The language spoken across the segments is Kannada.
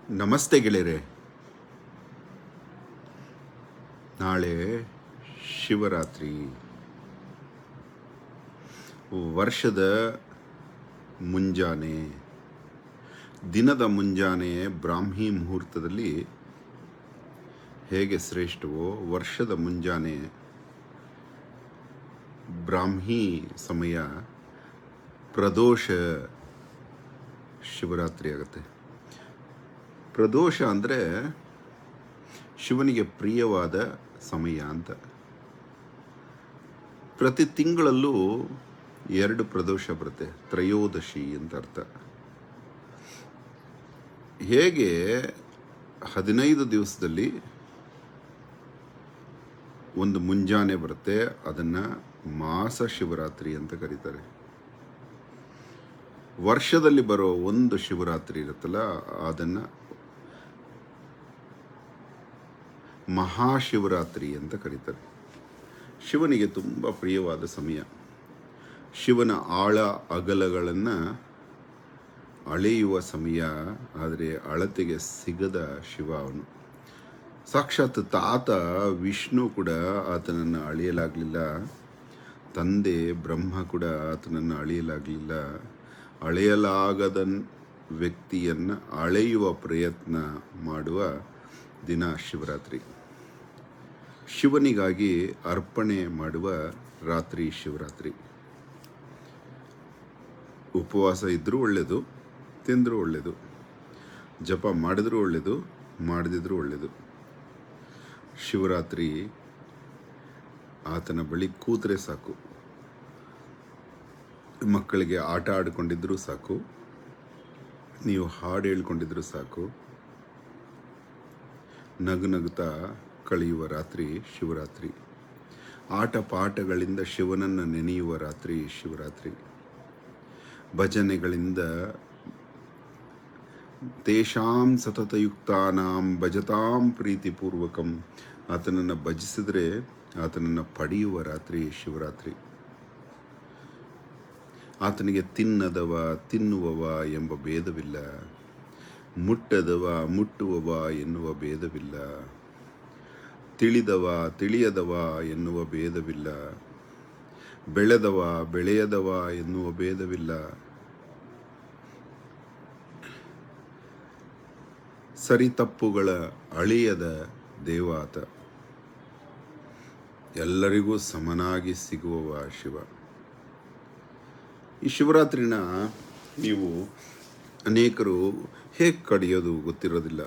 ನಮಸ್ತೆ ಗೆಳೆಯರೆ. ನಾಳೆ ಶಿವರಾತ್ರಿ. ವರ್ಷದ ಮುಂಜಾನೆ, ದಿನದ ಮುಂಜಾನೆ ಬ್ರಾಹ್ಮಿ ಮುಹೂರ್ತದಲ್ಲಿ ಹೇಗೆ ಶ್ರೇಷ್ಠವೋ, ವರ್ಷದ ಮುಂಜಾನೆ ಬ್ರಾಹ್ಮಿ ಸಮಯ ಪ್ರದೋಷ ಶಿವರಾತ್ರಿ ಆಗುತ್ತೆ. ಪ್ರದೋಷ ಅಂದರೆ ಶಿವನಿಗೆ ಪ್ರಿಯವಾದ ಸಮಯ ಅಂತ. ಪ್ರತಿ ತಿಂಗಳಲ್ಲೂ 2 ಪ್ರದೋಷ ಬರುತ್ತೆ, ತ್ರಯೋದಶಿ ಅಂತ ಅರ್ಥ. ಹೇಗೆ 15 ದಿವಸದಲ್ಲಿ ಒಂದು ಮುಂಜಾನೆ ಬರುತ್ತೆ, ಅದನ್ನು ಮಾಸ ಶಿವರಾತ್ರಿ ಅಂತ ಕರೀತಾರೆ. ವರ್ಷದಲ್ಲಿ ಬರೋ ಒಂದು ಶಿವರಾತ್ರಿ ಇರುತ್ತಲ್ಲ, ಅದನ್ನು ಮಹಾಶಿವರಾತ್ರಿ ಅಂತ ಕರೀತಾರೆ. ಶಿವನಿಗೆ ತುಂಬ ಪ್ರಿಯವಾದ ಸಮಯ. ಶಿವನ ಆಳ ಅಗಲಗಳನ್ನು ಅಳೆಯುವ ಸಮಯ. ಆದರೆ ಅಳತೆಗೆ ಸಿಗದ ಶಿವ ಅವನು. ಸಾಕ್ಷಾತ್ ತಾತ ವಿಷ್ಣು ಕೂಡ ಆತನನ್ನು ಅಳೆಯಲಾಗಲಿಲ್ಲ. ತಂದೆ ಬ್ರಹ್ಮ ಕೂಡ ಆತನನ್ನು ಅಳೆಯಲಾಗಲಿಲ್ಲ. ಅಳೆಯಲಾಗದ ವ್ಯಕ್ತಿಯನ್ನು ಅಳೆಯುವ ಪ್ರಯತ್ನ ಮಾಡುವ ದಿನ ಶಿವರಾತ್ರಿ. ಶಿವನಿಗಾಗಿ ಅರ್ಪಣೆ ಮಾಡುವ ರಾತ್ರಿ ಶಿವರಾತ್ರಿ. ಉಪವಾಸ ಇದ್ದರೂ ಒಳ್ಳೆಯದು, ತಿಂದರೂ ಒಳ್ಳೆಯದು, ಜಪ ಮಾಡಿದ್ರೂ ಒಳ್ಳೆಯದು, ಮಾಡದಿದ್ರೂ ಒಳ್ಳೆಯದು. ಶಿವರಾತ್ರಿ ಆತನ ಬಳಿ ಕೂತರೆ ಸಾಕು. ಮಕ್ಕಳಿಗೆ ಆಟ ಆಡಿಕೊಂಡಿದ್ರೂ ಸಾಕು, ನೀವು ಹಾಡು ಹೇಳ್ಕೊಂಡಿದ್ರೂ ಸಾಕು. ನಗುತ್ತಾ ಕಳೆಯುವ ರಾತ್ರಿ ಶಿವರಾತ್ರಿ. ಆಟ ಪಾಠಗಳಿಂದ ಶಿವನನ್ನು ನೆನೆಯುವ ರಾತ್ರಿ ಶಿವರಾತ್ರಿ. ಭಜನೆಗಳಿಂದ ತೇಷಾಂ ಸತತಯುಕ್ತಾನಾಂ ಭಜತಾಂ ಪ್ರೀತಿಪೂರ್ವಕಂ. ಆತನನ್ನು ಭಜಿಸಿದರೆ ಆತನನ್ನು ಪಡೆಯುವ ರಾತ್ರಿ ಶಿವರಾತ್ರಿ. ಆತನಿಗೆ ತಿನ್ನದವ ತಿನ್ನುವವ ಎಂಬ ಭೇದವಿಲ್ಲ, ಮುಟ್ಟದವ ಮುಟ್ಟುವವ ಎನ್ನುವ ಭೇದವಿಲ್ಲ, ತಿಳಿದವ ತಿಳಿಯದವ ಎನ್ನುವ ಭೇದವಿಲ್ಲ, ಬೆಳೆದವ ಬೆಳೆಯದವ ಎನ್ನುವ ಭೇದವಿಲ್ಲ. ಸರಿ ತಪ್ಪುಗಳ ಅಳಿಯದ ದೇವಾತ. ಎಲ್ಲರಿಗೂ ಸಮನಾಗಿ ಸಿಗುವವ ಶಿವ. ಈ ಶಿವರಾತ್ರಿನ ನೀವು ಅನೇಕರು ಹೇಗೆ ಕಡಿಯೋದು ಗೊತ್ತಿರೋದಿಲ್ಲ.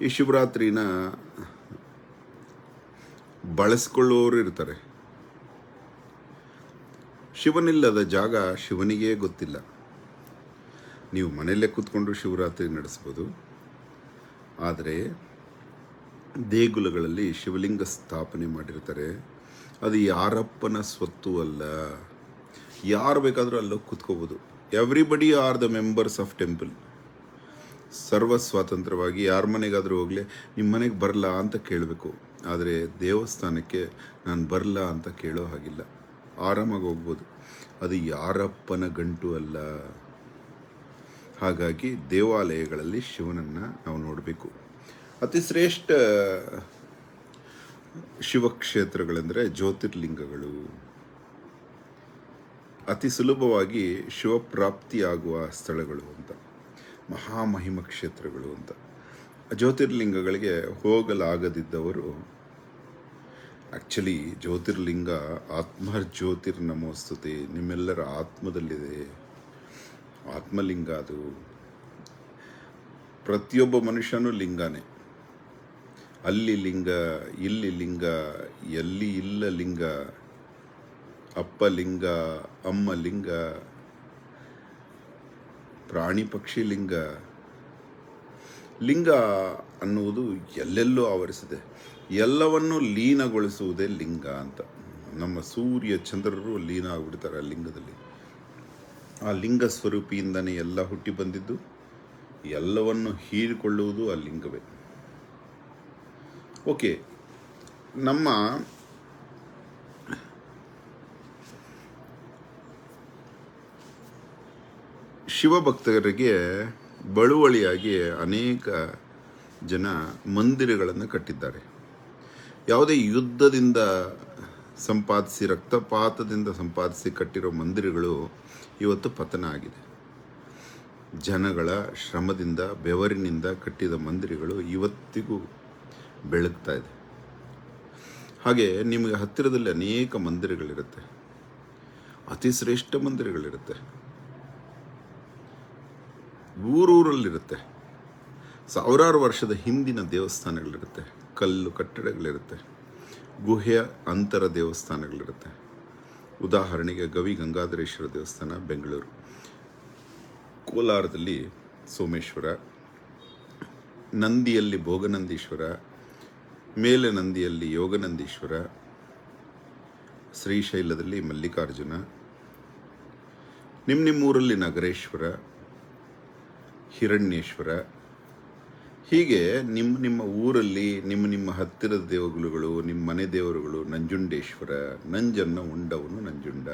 ಈ ಶಿವರಾತ್ರಿನ ಬಳಸ್ಕೊಳ್ಳೋರು ಇರ್ತಾರೆ. ಶಿವನಿಲ್ಲದ ಜಾಗ ಶಿವನಿಗೇ ಗೊತ್ತಿಲ್ಲ. ನೀವು ಮನೆಯಲ್ಲೇ ಕೂತ್ಕೊಂಡು ಶಿವರಾತ್ರಿ ನಡೆಸ್ಬೋದು. ಆದರೆ ದೇಗುಲಗಳಲ್ಲಿ ಶಿವಲಿಂಗ ಸ್ಥಾಪನೆ ಮಾಡಿರ್ತಾರೆ. ಅದು ಯಾರಪ್ಪನ ಸ್ವತ್ತು ಅಲ್ಲ. ಯಾರು ಬೇಕಾದರೂ ಅಲ್ಲೋಗಿ ಕೂತ್ಕೋಬೋದು. Everybody are the members of temple. ಸರ್ವ ಸ್ವಾತಂತ್ರ್ಯವಾಗಿ ಯಾರ ಮನೆಗಾದರೂ ಹೋಗಲಿ, ನಿಮ್ಮ ಮನೆಗೆ ಬರಲ್ಲ ಅಂತ ಕೇಳಬೇಕು. ಆದರೆ ದೇವಸ್ಥಾನಕ್ಕೆ ನಾನು ಬರಲ್ಲ ಅಂತ ಕೇಳೋ ಹಾಗಿಲ್ಲ, ಆರಾಮಾಗಿ ಹೋಗ್ಬೋದು. ಅದು ಯಾರಪ್ಪನ ಗಂಟು ಅಲ್ಲ. ಹಾಗಾಗಿ ದೇವಾಲಯಗಳಲ್ಲಿ ಶಿವನನ್ನು ನಾವು ನೋಡಬೇಕು. ಅತಿ ಶ್ರೇಷ್ಠ ಶಿವಕ್ಷೇತ್ರಗಳೆಂದರೆ ಜ್ಯೋತಿರ್ಲಿಂಗಗಳು. ಅತಿ ಸುಲಭವಾಗಿ ಶಿವಪ್ರಾಪ್ತಿಯಾಗುವ ಸ್ಥಳಗಳು ಅಂತ, ಮಹಾಮಹಿಮ ಕ್ಷೇತ್ರಗಳು ಅಂತ. ಜ್ಯೋತಿರ್ಲಿಂಗಗಳಿಗೆ ಹೋಗಲಾಗದಿದ್ದವರು, ಆ್ಯಕ್ಚುಲಿ ಜ್ಯೋತಿರ್ಲಿಂಗ ಆತ್ಮಜ್ಯೋತಿರ್ ನಮೋಸ್ತುತೆ, ನಿಮ್ಮೆಲ್ಲರ ಆತ್ಮದಲ್ಲಿದೆ ಆತ್ಮಲಿಂಗ. ಅದು ಪ್ರತಿಯೊಬ್ಬ ಮನುಷ್ಯನೂ ಲಿಂಗನೇ. ಅಲ್ಲಿ ಲಿಂಗ, ಇಲ್ಲಿ ಲಿಂಗ, ಎಲ್ಲಿ ಇಲ್ಲ ಲಿಂಗ, ಅಪ್ಪ ಲಿಂಗ, ಅಮ್ಮ ಲಿಂಗ, ಪ್ರಾಣಿ ಪಕ್ಷಿ ಲಿಂಗ. ಲಿಂಗ ಅನ್ನುವುದು ಎಲ್ಲೆಲ್ಲೂ ಆವರಿಸಿದೆ. ಎಲ್ಲವನ್ನು ಲೀನಗೊಳಿಸುವುದೇ ಲಿಂಗ ಅಂತ. ನಮ್ಮ ಸೂರ್ಯ ಚಂದ್ರರು ಲೀನ ಆಗಿಬಿಡ್ತಾರೆ ಆ ಲಿಂಗದಲ್ಲಿ. ಆ ಲಿಂಗ ಸ್ವರೂಪಿಯಿಂದನೇ ಎಲ್ಲ ಹುಟ್ಟಿ ಬಂದಿದ್ದು. ಎಲ್ಲವನ್ನು ಹೀರಿಕೊಳ್ಳುವುದು ಆ ಲಿಂಗವೇ. ಓಕೆ, ನಮ್ಮ ಶಿವಭಕ್ತರಿಗೆ ಬಳುವಳಿಯಾಗಿ ಅನೇಕ ಜನ ಮಂದಿರಗಳನ್ನು ಕಟ್ಟಿದ್ದಾರೆ. ಯಾವುದೇ ಯುದ್ಧದಿಂದ ಸಂಪಾದಿಸಿ, ರಕ್ತಪಾತದಿಂದ ಸಂಪಾದಿಸಿ ಕಟ್ಟಿರೋ ಮಂದಿರಗಳು ಇವತ್ತು ಪತನ ಆಗಿದೆ. ಜನಗಳ ಶ್ರಮದಿಂದ, ಬೆವರಿನಿಂದ ಕಟ್ಟಿದ ಮಂದಿರಗಳು ಇವತ್ತಿಗೂ ಬೆಳಗ್ತಾ ಇದೆ. ಹಾಗೆ ನಿಮಗೆ ಹತ್ತಿರದಲ್ಲಿ ಅನೇಕ ಮಂದಿರಗಳಿರುತ್ತೆ, ಅತಿ ಶ್ರೇಷ್ಠ ಮಂದಿರಗಳಿರುತ್ತೆ, ಊರೂರಲ್ಲಿರುತ್ತೆ, ಸಾವಿರಾರು ವರ್ಷದ ಹಿಂದಿನ ದೇವಸ್ಥಾನಗಳಿರುತ್ತೆ, ಕಲ್ಲು ಕಟ್ಟಡಗಳಿರುತ್ತೆ, ಗುಹೆಯ ಅಂತರ ದೇವಸ್ಥಾನಗಳಿರುತ್ತೆ. ಉದಾಹರಣೆಗೆ ಗವಿ ಗಂಗಾಧರೇಶ್ವರ ದೇವಸ್ಥಾನ ಬೆಂಗಳೂರು, ಕೋಲಾರದಲ್ಲಿ ಸೋಮೇಶ್ವರ, ನಂದಿಯಲ್ಲಿ ಭೋಗನಂದೀಶ್ವರ, ಮೇಲೆ ನಂದಿಯಲ್ಲಿ ಯೋಗನಂದೀಶ್ವರ, ಶ್ರೀಶೈಲದಲ್ಲಿ ಮಲ್ಲಿಕಾರ್ಜುನ, ನಿಮ್ಮೂರಲ್ಲಿ ನಗರೇಶ್ವರ, ಹಿರಣ್ಯೇಶ್ವರ. ಹೀಗೆ ನಿಮ್ಮ ಊರಲ್ಲಿ ನಿಮ್ಮ ಹತ್ತಿರದ ದೇವರುಗಳು, ನಿಮ್ಮ ಮನೆ ದೇವರುಗಳು. ನಂಜುಂಡೇಶ್ವರ, ನಂಜನ್ನು ಉಂಡವನು ನಂಜುಂಡ.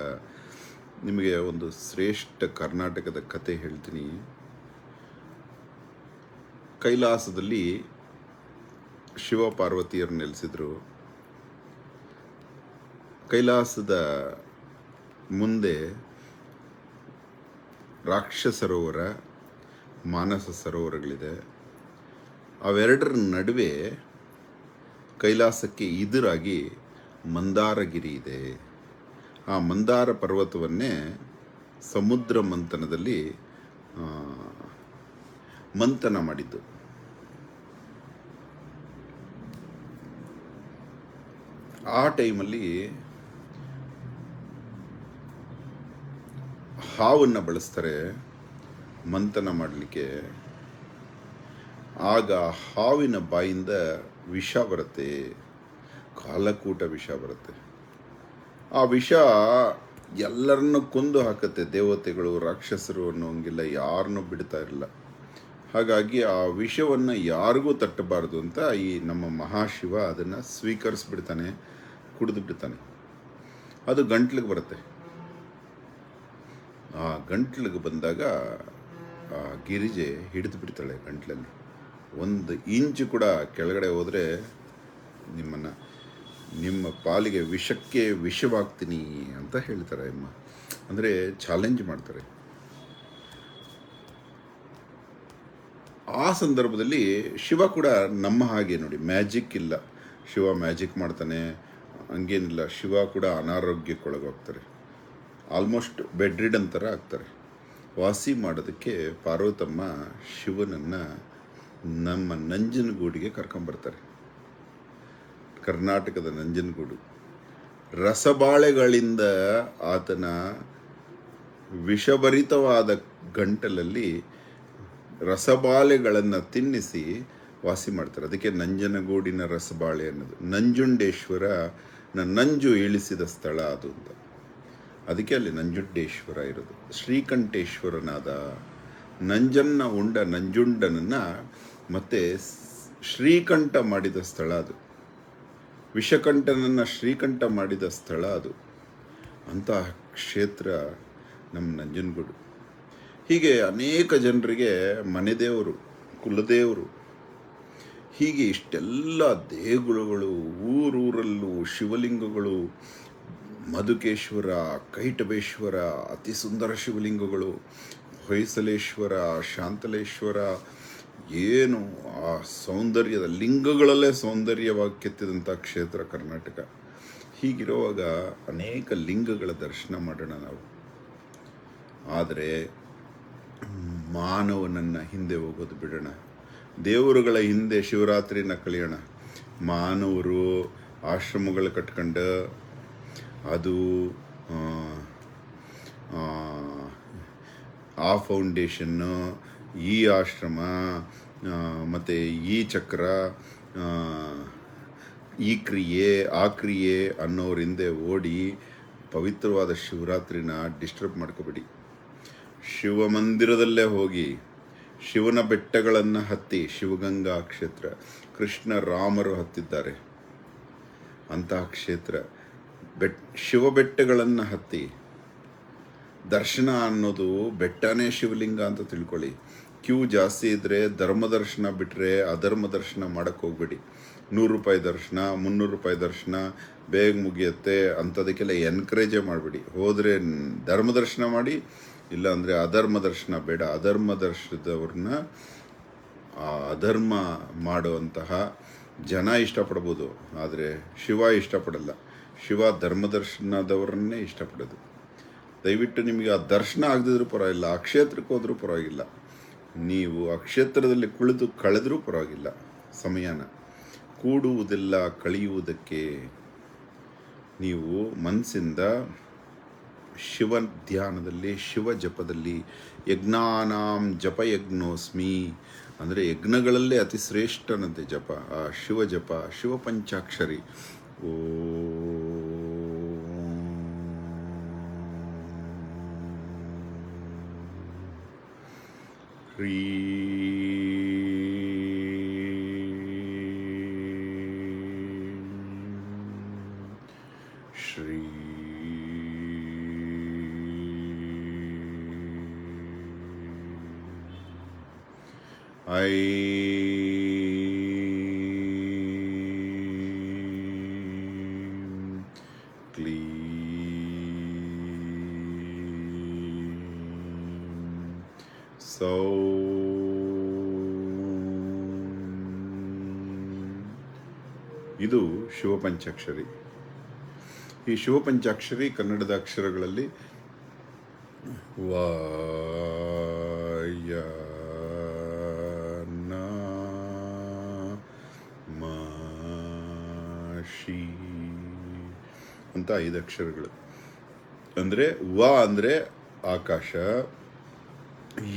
ನಿಮಗೆ ಒಂದು ಶ್ರೇಷ್ಠ ಕರ್ನಾಟಕದ ಕತೆ ಹೇಳ್ತೀನಿ. ಕೈಲಾಸದಲ್ಲಿ ಶಿವ ಪಾರ್ವತಿಯರು ನೆಲೆಸಿದ್ರು. ಕೈಲಾಸದ ಮುಂದೆ ರಾಕ್ಷಸ ಸರೋವರ, ಮಾನಸ ಸರೋವರಗಳಿದೆ. ಅವೆರಡರ ನಡುವೆ ಕೈಲಾಸಕ್ಕೆ ಎದುರಾಗಿ ಮಂದಾರಗಿರಿ ಇದೆ. ಆ ಮಂದಾರ ಪರ್ವತವನ್ನೇ ಸಮುದ್ರ ಮಂಥನದಲ್ಲಿ ಮಂಥನ ಮಾಡಿದ್ದು. ಆ ಟೈಮಲ್ಲಿ ಹಾವನ್ನು ಬಳಸ್ತಾರೆ ಮಂಥನ ಮಾಡಲಿಕ್ಕೆ. ಆಗ ಹಾವಿನ ಬಾಯಿಂದ ವಿಷ ಬರುತ್ತೆ, ಕಾಲಕೂಟ ವಿಷ ಬರುತ್ತೆ. ಆ ವಿಷ ಎಲ್ಲರನ್ನು ಕೊಂದು ಹಾಕುತ್ತೆ. ದೇವತೆಗಳು, ರಾಕ್ಷಸರು ಅನ್ನೋಂಗಿಲ್ಲ, ಯಾರನ್ನೂ ಬಿಡ್ತಾ ಇರಲಿಲ್ಲ. ಹಾಗಾಗಿ ಆ ವಿಷವನ್ನು ಯಾರಿಗೂ ತಟ್ಟಬಾರ್ದು ಅಂತ ಈ ನಮ್ಮ ಮಹಾಶಿವ ಅದನ್ನು ಸ್ವೀಕರಿಸ್ಬಿಡ್ತಾನೆ, ಕುಡಿದು ಬಿಡ್ತಾನೆ. ಅದು ಗಂಟ್ಲಿಗೆ ಬರುತ್ತೆ. ಆ ಗಂಟ್ಲಿಗೆ ಬಂದಾಗ ಆ ಗಿರಿಜೆ ಹಿಡಿದು ಬಿಡ್ತಾಳೆ ಗಂಟ್ಲಲ್ಲಿ. 1 ಇಂಚು ಕೂಡ ಕೆಳಗಡೆ ಹೋದರೆ ನಿಮ್ಮ ಪಾಲಿಗೆ ವಿಷಕ್ಕೆ ವಿಷವಾಗ್ತೀನಿ ಅಂತ ಹೇಳ್ತಾರೆ ಅಮ್ಮ. ಅಂದರೆ ಚಾಲೆಂಜ್ ಮಾಡ್ತಾರೆ. ಆ ಸಂದರ್ಭದಲ್ಲಿ ಶಿವ ಕೂಡ ನಮ್ಮ ಹಾಗೆ ನೋಡಿ, ಮ್ಯಾಜಿಕ್ ಇಲ್ಲ. ಶಿವ ಮ್ಯಾಜಿಕ್ ಮಾಡ್ತಾನೆ ಹಂಗೇನಿಲ್ಲ. ಶಿವ ಕೂಡ ಅನಾರೋಗ್ಯಕ್ಕೊಳಗೋಗ್ತಾರೆ. ಆಲ್ಮೋಸ್ಟ್ ಬೆಡ್ ರಿಡನ್ ಥರ ಆಗ್ತಾರೆ. ವಾಸಿ ಮಾಡೋದಕ್ಕೆ ಪಾರ್ವತಮ್ಮ ಶಿವನನ್ನು ನಮ್ಮ ನಂಜನಗೂಡಿಗೆ ಕರ್ಕೊಂಬರ್ತಾರೆ. ಕರ್ನಾಟಕದ ನಂಜನಗೂಡು. ರಸಬಾಳೆಗಳಿಂದ ಆತನ ವಿಷಭರಿತವಾದ ಗಂಟಲಲ್ಲಿ ರಸಬಾಳೆಗಳನ್ನು ತಿನ್ನಿಸಿ ವಾಸಿ ಮಾಡ್ತಾರೆ. ಅದಕ್ಕೆ ನಂಜನಗೂಡಿನ ರಸಬಾಳೆ ಅನ್ನೋದು. ನಂಜುಂಡೇಶ್ವರ ನಂಜು ಇಳಿಸಿದ ಸ್ಥಳ ಅದು ಅಂತ. ಅದಕ್ಕೆ ಅಲ್ಲಿ ನಂಜುಂಡೇಶ್ವರ ಇರೋದು. ಶ್ರೀಕಂಠೇಶ್ವರನಾದ ನಂಜನ್ನ ಉಂಡ ನಂಜುಂಡನನ್ನು ಮತ್ತೆ ಶ್ರೀಕಂಠ ಮಾಡಿದ ಸ್ಥಳ ಅದು. ವಿಷಕಂಠನನ್ನು ಶ್ರೀಕಂಠ ಮಾಡಿದ ಸ್ಥಳ ಅದು. ಅಂತಹ ಕ್ಷೇತ್ರ ನಮ್ಮ ನಂಜನಗೂಡು. ಹೀಗೆ ಅನೇಕ ಜನರಿಗೆ ಮನೆ ದೇವರು, ಕುಲದೇವರು, ಹೀಗೆ ಇಷ್ಟೆಲ್ಲ ದೇಗುಲಗಳು, ಊರೂರಲ್ಲೂ ಶಿವಲಿಂಗಗಳು, ಮಧುಕೇಶ್ವರ, ಕೈಟಬೇಶ್ವರ, ಅತಿ ಸುಂದರ ಶಿವಲಿಂಗಗಳು, ಹೊಯ್ಸಲೇಶ್ವರ, ಶಾಂತಲೇಶ್ವರ, ಏನು ಆ ಸೌಂದರ್ಯದ ಲಿಂಗಗಳಲ್ಲೇ ಸೌಂದರ್ಯವಾಗಿ ಕೆತ್ತಿದಂಥ ಕ್ಷೇತ್ರ ಕರ್ನಾಟಕ. ಹೀಗಿರುವಾಗ ಅನೇಕ ಲಿಂಗಗಳ ದರ್ಶನ ಮಾಡೋಣ ನಾವು. ಆದರೆ ಮಾನವನನ್ನು ಹಿಂದೆ ಹೋಗೋದು ಬಿಡೋಣ. ದೇವರುಗಳ ಹಿಂದೆ ಶಿವರಾತ್ರಿನ ಕಳೆಯೋಣ. ಮಾನವರು ಆಶ್ರಮಗಳು ಕಟ್ಕೊಂಡು ಅದು ಆ ಫೌಂಡೇಶನ್ನು, ಈ ಆಶ್ರಮ, ಮತ್ತು ಈ ಚಕ್ರ, ಈ ಕ್ರಿಯೆ, ಆ ಕ್ರಿಯೆ ಅನ್ನೋರ ಹಿಂದೆ ಓಡಿ ಪವಿತ್ರವಾದ ಶಿವರಾತ್ರಿನ ಡಿಸ್ಟರ್ಬ್ ಮಾಡ್ಕೋಬೇಡಿ. ಶಿವ ಮಂದಿರದಲ್ಲೇ ಹೋಗಿ ಶಿವನ ಬೆಟ್ಟಗಳನ್ನು ಹತ್ತಿ, ಶಿವಗಂಗಾ ಕ್ಷೇತ್ರ, ಕೃಷ್ಣ ರಾಮರು ಹತ್ತಿದ್ದಾರೆ ಅಂತಹ ಕ್ಷೇತ್ರ. ಶಿವ ಬೆಟ್ಟಗಳನ್ನು ಹತ್ತಿ ದರ್ಶನ ಅನ್ನೋದು ಬೆಟ್ಟನೇ ಶಿವಲಿಂಗ ಅಂತ ತಿಳ್ಕೊಳ್ಳಿ. ಕ್ಯೂ ಜಾಸ್ತಿ ಇದ್ದರೆ ಧರ್ಮದರ್ಶನ ಬಿಟ್ಟರೆ ಅಧರ್ಮ ದರ್ಶನ ಮಾಡೋಕ್ಕೆ ಹೋಗ್ಬೇಡಿ. 100 ರೂಪಾಯಿ ದರ್ಶನ, 300 ರೂಪಾಯಿ ದರ್ಶನ ಬೇಗ ಮುಗಿಯುತ್ತೆ ಅಂಥದಕ್ಕೆಲ್ಲ ಎನ್ಕರೇಜೇ ಮಾಡಬೇಡಿ. ಹೋದರೆ ಧರ್ಮದರ್ಶನ ಮಾಡಿ, ಇಲ್ಲ ಅಂದರೆ ಅಧರ್ಮ ದರ್ಶನ ಬೇಡ. ಅಧರ್ಮ ದರ್ಶನದವ್ರನ್ನ ಅಧರ್ಮ ಮಾಡುವಂತಹ ಜನ ಇಷ್ಟಪಡ್ಬೋದು, ಆದರೆ ಶಿವ ಇಷ್ಟಪಡಲ್ಲ. ಶಿವ ಧರ್ಮದರ್ಶನದವ್ರನ್ನೇ ಇಷ್ಟಪಡೋದು. ದಯವಿಟ್ಟು ನಿಮಗೆ ಆ ದರ್ಶನ ಆಗದಿದ್ರೂ ಪರವಾಗಿಲ್ಲ, ಆ ಕ್ಷೇತ್ರಕ್ಕೆ ಹೋದರೂ ಪರವಾಗಿಲ್ಲ, ನೀವು ಆ ಕ್ಷೇತ್ರದಲ್ಲಿ ಕುಳಿತು ಕಳೆದರೂ ಪರವಾಗಿಲ್ಲ. ಸಮಯನ ಕೂಡುವುದೆಲ್ಲ ಕಳೆಯುವುದಕ್ಕೆ ನೀವು ಮನಸ್ಸಿಂದ ಶಿವ ಧ್ಯಾನದಲ್ಲಿ, ಶಿವ ಜಪದಲ್ಲಿ, ಯಜ್ಞಾನಾಂ ಜಪಯಜ್ಞೋಸ್ಮಿ ಅಂದರೆ ಯಜ್ಞಗಳಲ್ಲೇ ಅತಿ ಶ್ರೇಷ್ಠನಂತೆ ಜಪ ಆ ಶಿವ ಜಪ, ಶಿವ ಪಂಚಾಕ್ಷರಿ. ಓ ಶ್ರೀ ಶ್ರೀ ಐ ಸೌ ಇದು ಶಿವಪಂಚಾಕ್ಷರಿ. ಈ ಶಿವಪಂಚಾಕ್ಷರಿ ಕನ್ನಡದ ಅಕ್ಷರಗಳಲ್ಲಿ ವಾಯ ಶಿ ಅಂತ 5 ಅಕ್ಷರಗಳು. ಅಂದರೆ ವ ಅಂದರೆ ಆಕಾಶ,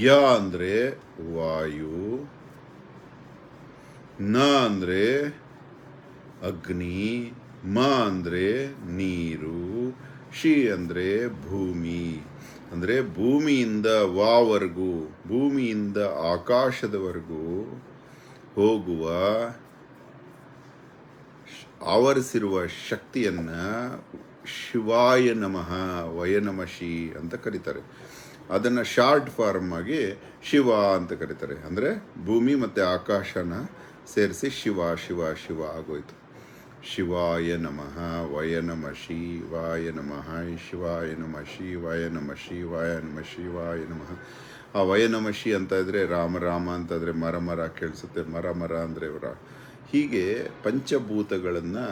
ಯ ಅಂದರೆ ವಾಯು, ನ ಅಂದರೆ ಅಗ್ನಿ, ಮ ಅಂದರೆ ನೀರು, ಶಿ ಅಂದರೆ ಭೂಮಿ. ಅಂದರೆ ಭೂಮಿಯಿಂದ ವಾವರೆಗೂ, ಭೂಮಿಯಿಂದ ಆಕಾಶದವರೆಗೂ ಹೋಗುವ ಆವರಿಸಿರುವ ಶಕ್ತಿಯನ್ನು ಶಿವಾಯ ನಮಃ ವಯನಮಶಿ ಅಂತ ಕರೀತಾರೆ. ಅದನ್ನು ಶಾರ್ಟ್ ಫಾರ್ಮ್ ಆಗಿ ಶಿವ ಅಂತ ಕರೀತಾರೆ. ಅಂದರೆ ಭೂಮಿ ಮತ್ತು ಆಕಾಶನ ಸೇರಿಸಿ ಶಿವ ಶಿವ ಶಿವ ಆಗೋಯ್ತು. ಶಿವಾಯ ನಮಃ ವಯನಮ ಶಿವಾಯ ನಮಃ ಶಿವಾಯ ನಮಃ ಶಿವಾಯ ನಮಃ ಶಿವಾಯ ನಮಃ ಶಿವಾಯ ನಮಃ. ಆ ವಯನಮಶಿ ಅಂತ ಇದ್ದರೆ ರಾಮ ರಾಮ ಅಂತಾದರೆ ಮರ ಮರ ಕೇಳಿಸುತ್ತೆ, ಮರ ಮರ ಅಂದರೆ ಹೀಗೆ ಪಂಚಭೂತಗಳನ್ನು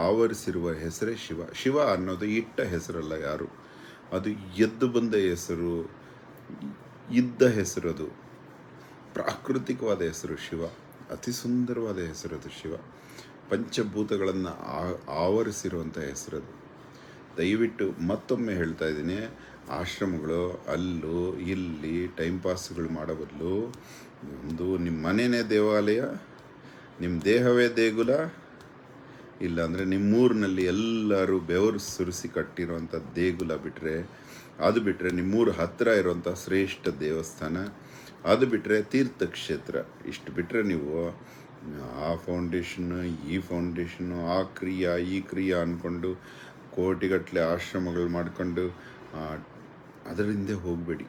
ಆವರಿಸಿರುವ ಹೆಸರೇ ಶಿವ. ಶಿವ ಅನ್ನೋದು ಇಟ್ಟ ಹೆಸರಲ್ಲ ಯಾರು, ಅದು ಎದ್ದು ಬಂದ ಹೆಸರು, ಇದ್ದ ಹೆಸರು, ಅದು ಪ್ರಾಕೃತಿಕವಾದ ಹೆಸರು ಶಿವ. ಅತಿ ಸುಂದರವಾದ ಹೆಸರದು ಶಿವ. ಪಂಚಭೂತಗಳನ್ನು ಆವರಿಸಿರುವಂಥ ಹೆಸರದು. ದಯವಿಟ್ಟು ಮತ್ತೊಮ್ಮೆ ಹೇಳ್ತಾ ಇದ್ದೀನಿ, ಆಶ್ರಮಗಳು ಅಲ್ಲೂ ಇಲ್ಲಿ ಟೈಮ್ ಪಾಸ್ಗಳು ಮಾಡೋ ಬದಲು ಒಂದು ನಿಮ್ಮ ಮನೆಯೇ ದೇವಾಲಯ, ನಿಮ್ಮ ದೇಹವೇ ದೇಗುಲ, ಇಲ್ಲಾಂದರೆ ನಿಮ್ಮೂರಿನಲ್ಲಿ ಎಲ್ಲರೂ ಬೆವರು ಸುರಿಸಿ ಕಟ್ಟಿರುವಂಥ ದೇಗುಲ ಬಿಟ್ಟರೆ, ಅದು ಬಿಟ್ಟರೆ ನಿಮ್ಮೂರು ಹತ್ತಿರ ಇರುವಂಥ ಶ್ರೇಷ್ಠ ದೇವಸ್ಥಾನ, ಅದು ಬಿಟ್ಟರೆ ತೀರ್ಥಕ್ಷೇತ್ರ. ಇಷ್ಟು ಬಿಟ್ಟರೆ ನೀವು ಆ ಫೌಂಡೇಶನ್ನು ಈ ಫೌಂಡೇಶನ್ನು, ಆ ಕ್ರಿಯಾ ಈ ಕ್ರಿಯಾ ಅಂದ್ಕೊಂಡು ಕೋಟಿಗಟ್ಟಲೆ ಆಶ್ರಮಗಳು ಮಾಡಿಕೊಂಡು ಅದರ ಹಿಂದೆ ಹೋಗಬೇಡಿ.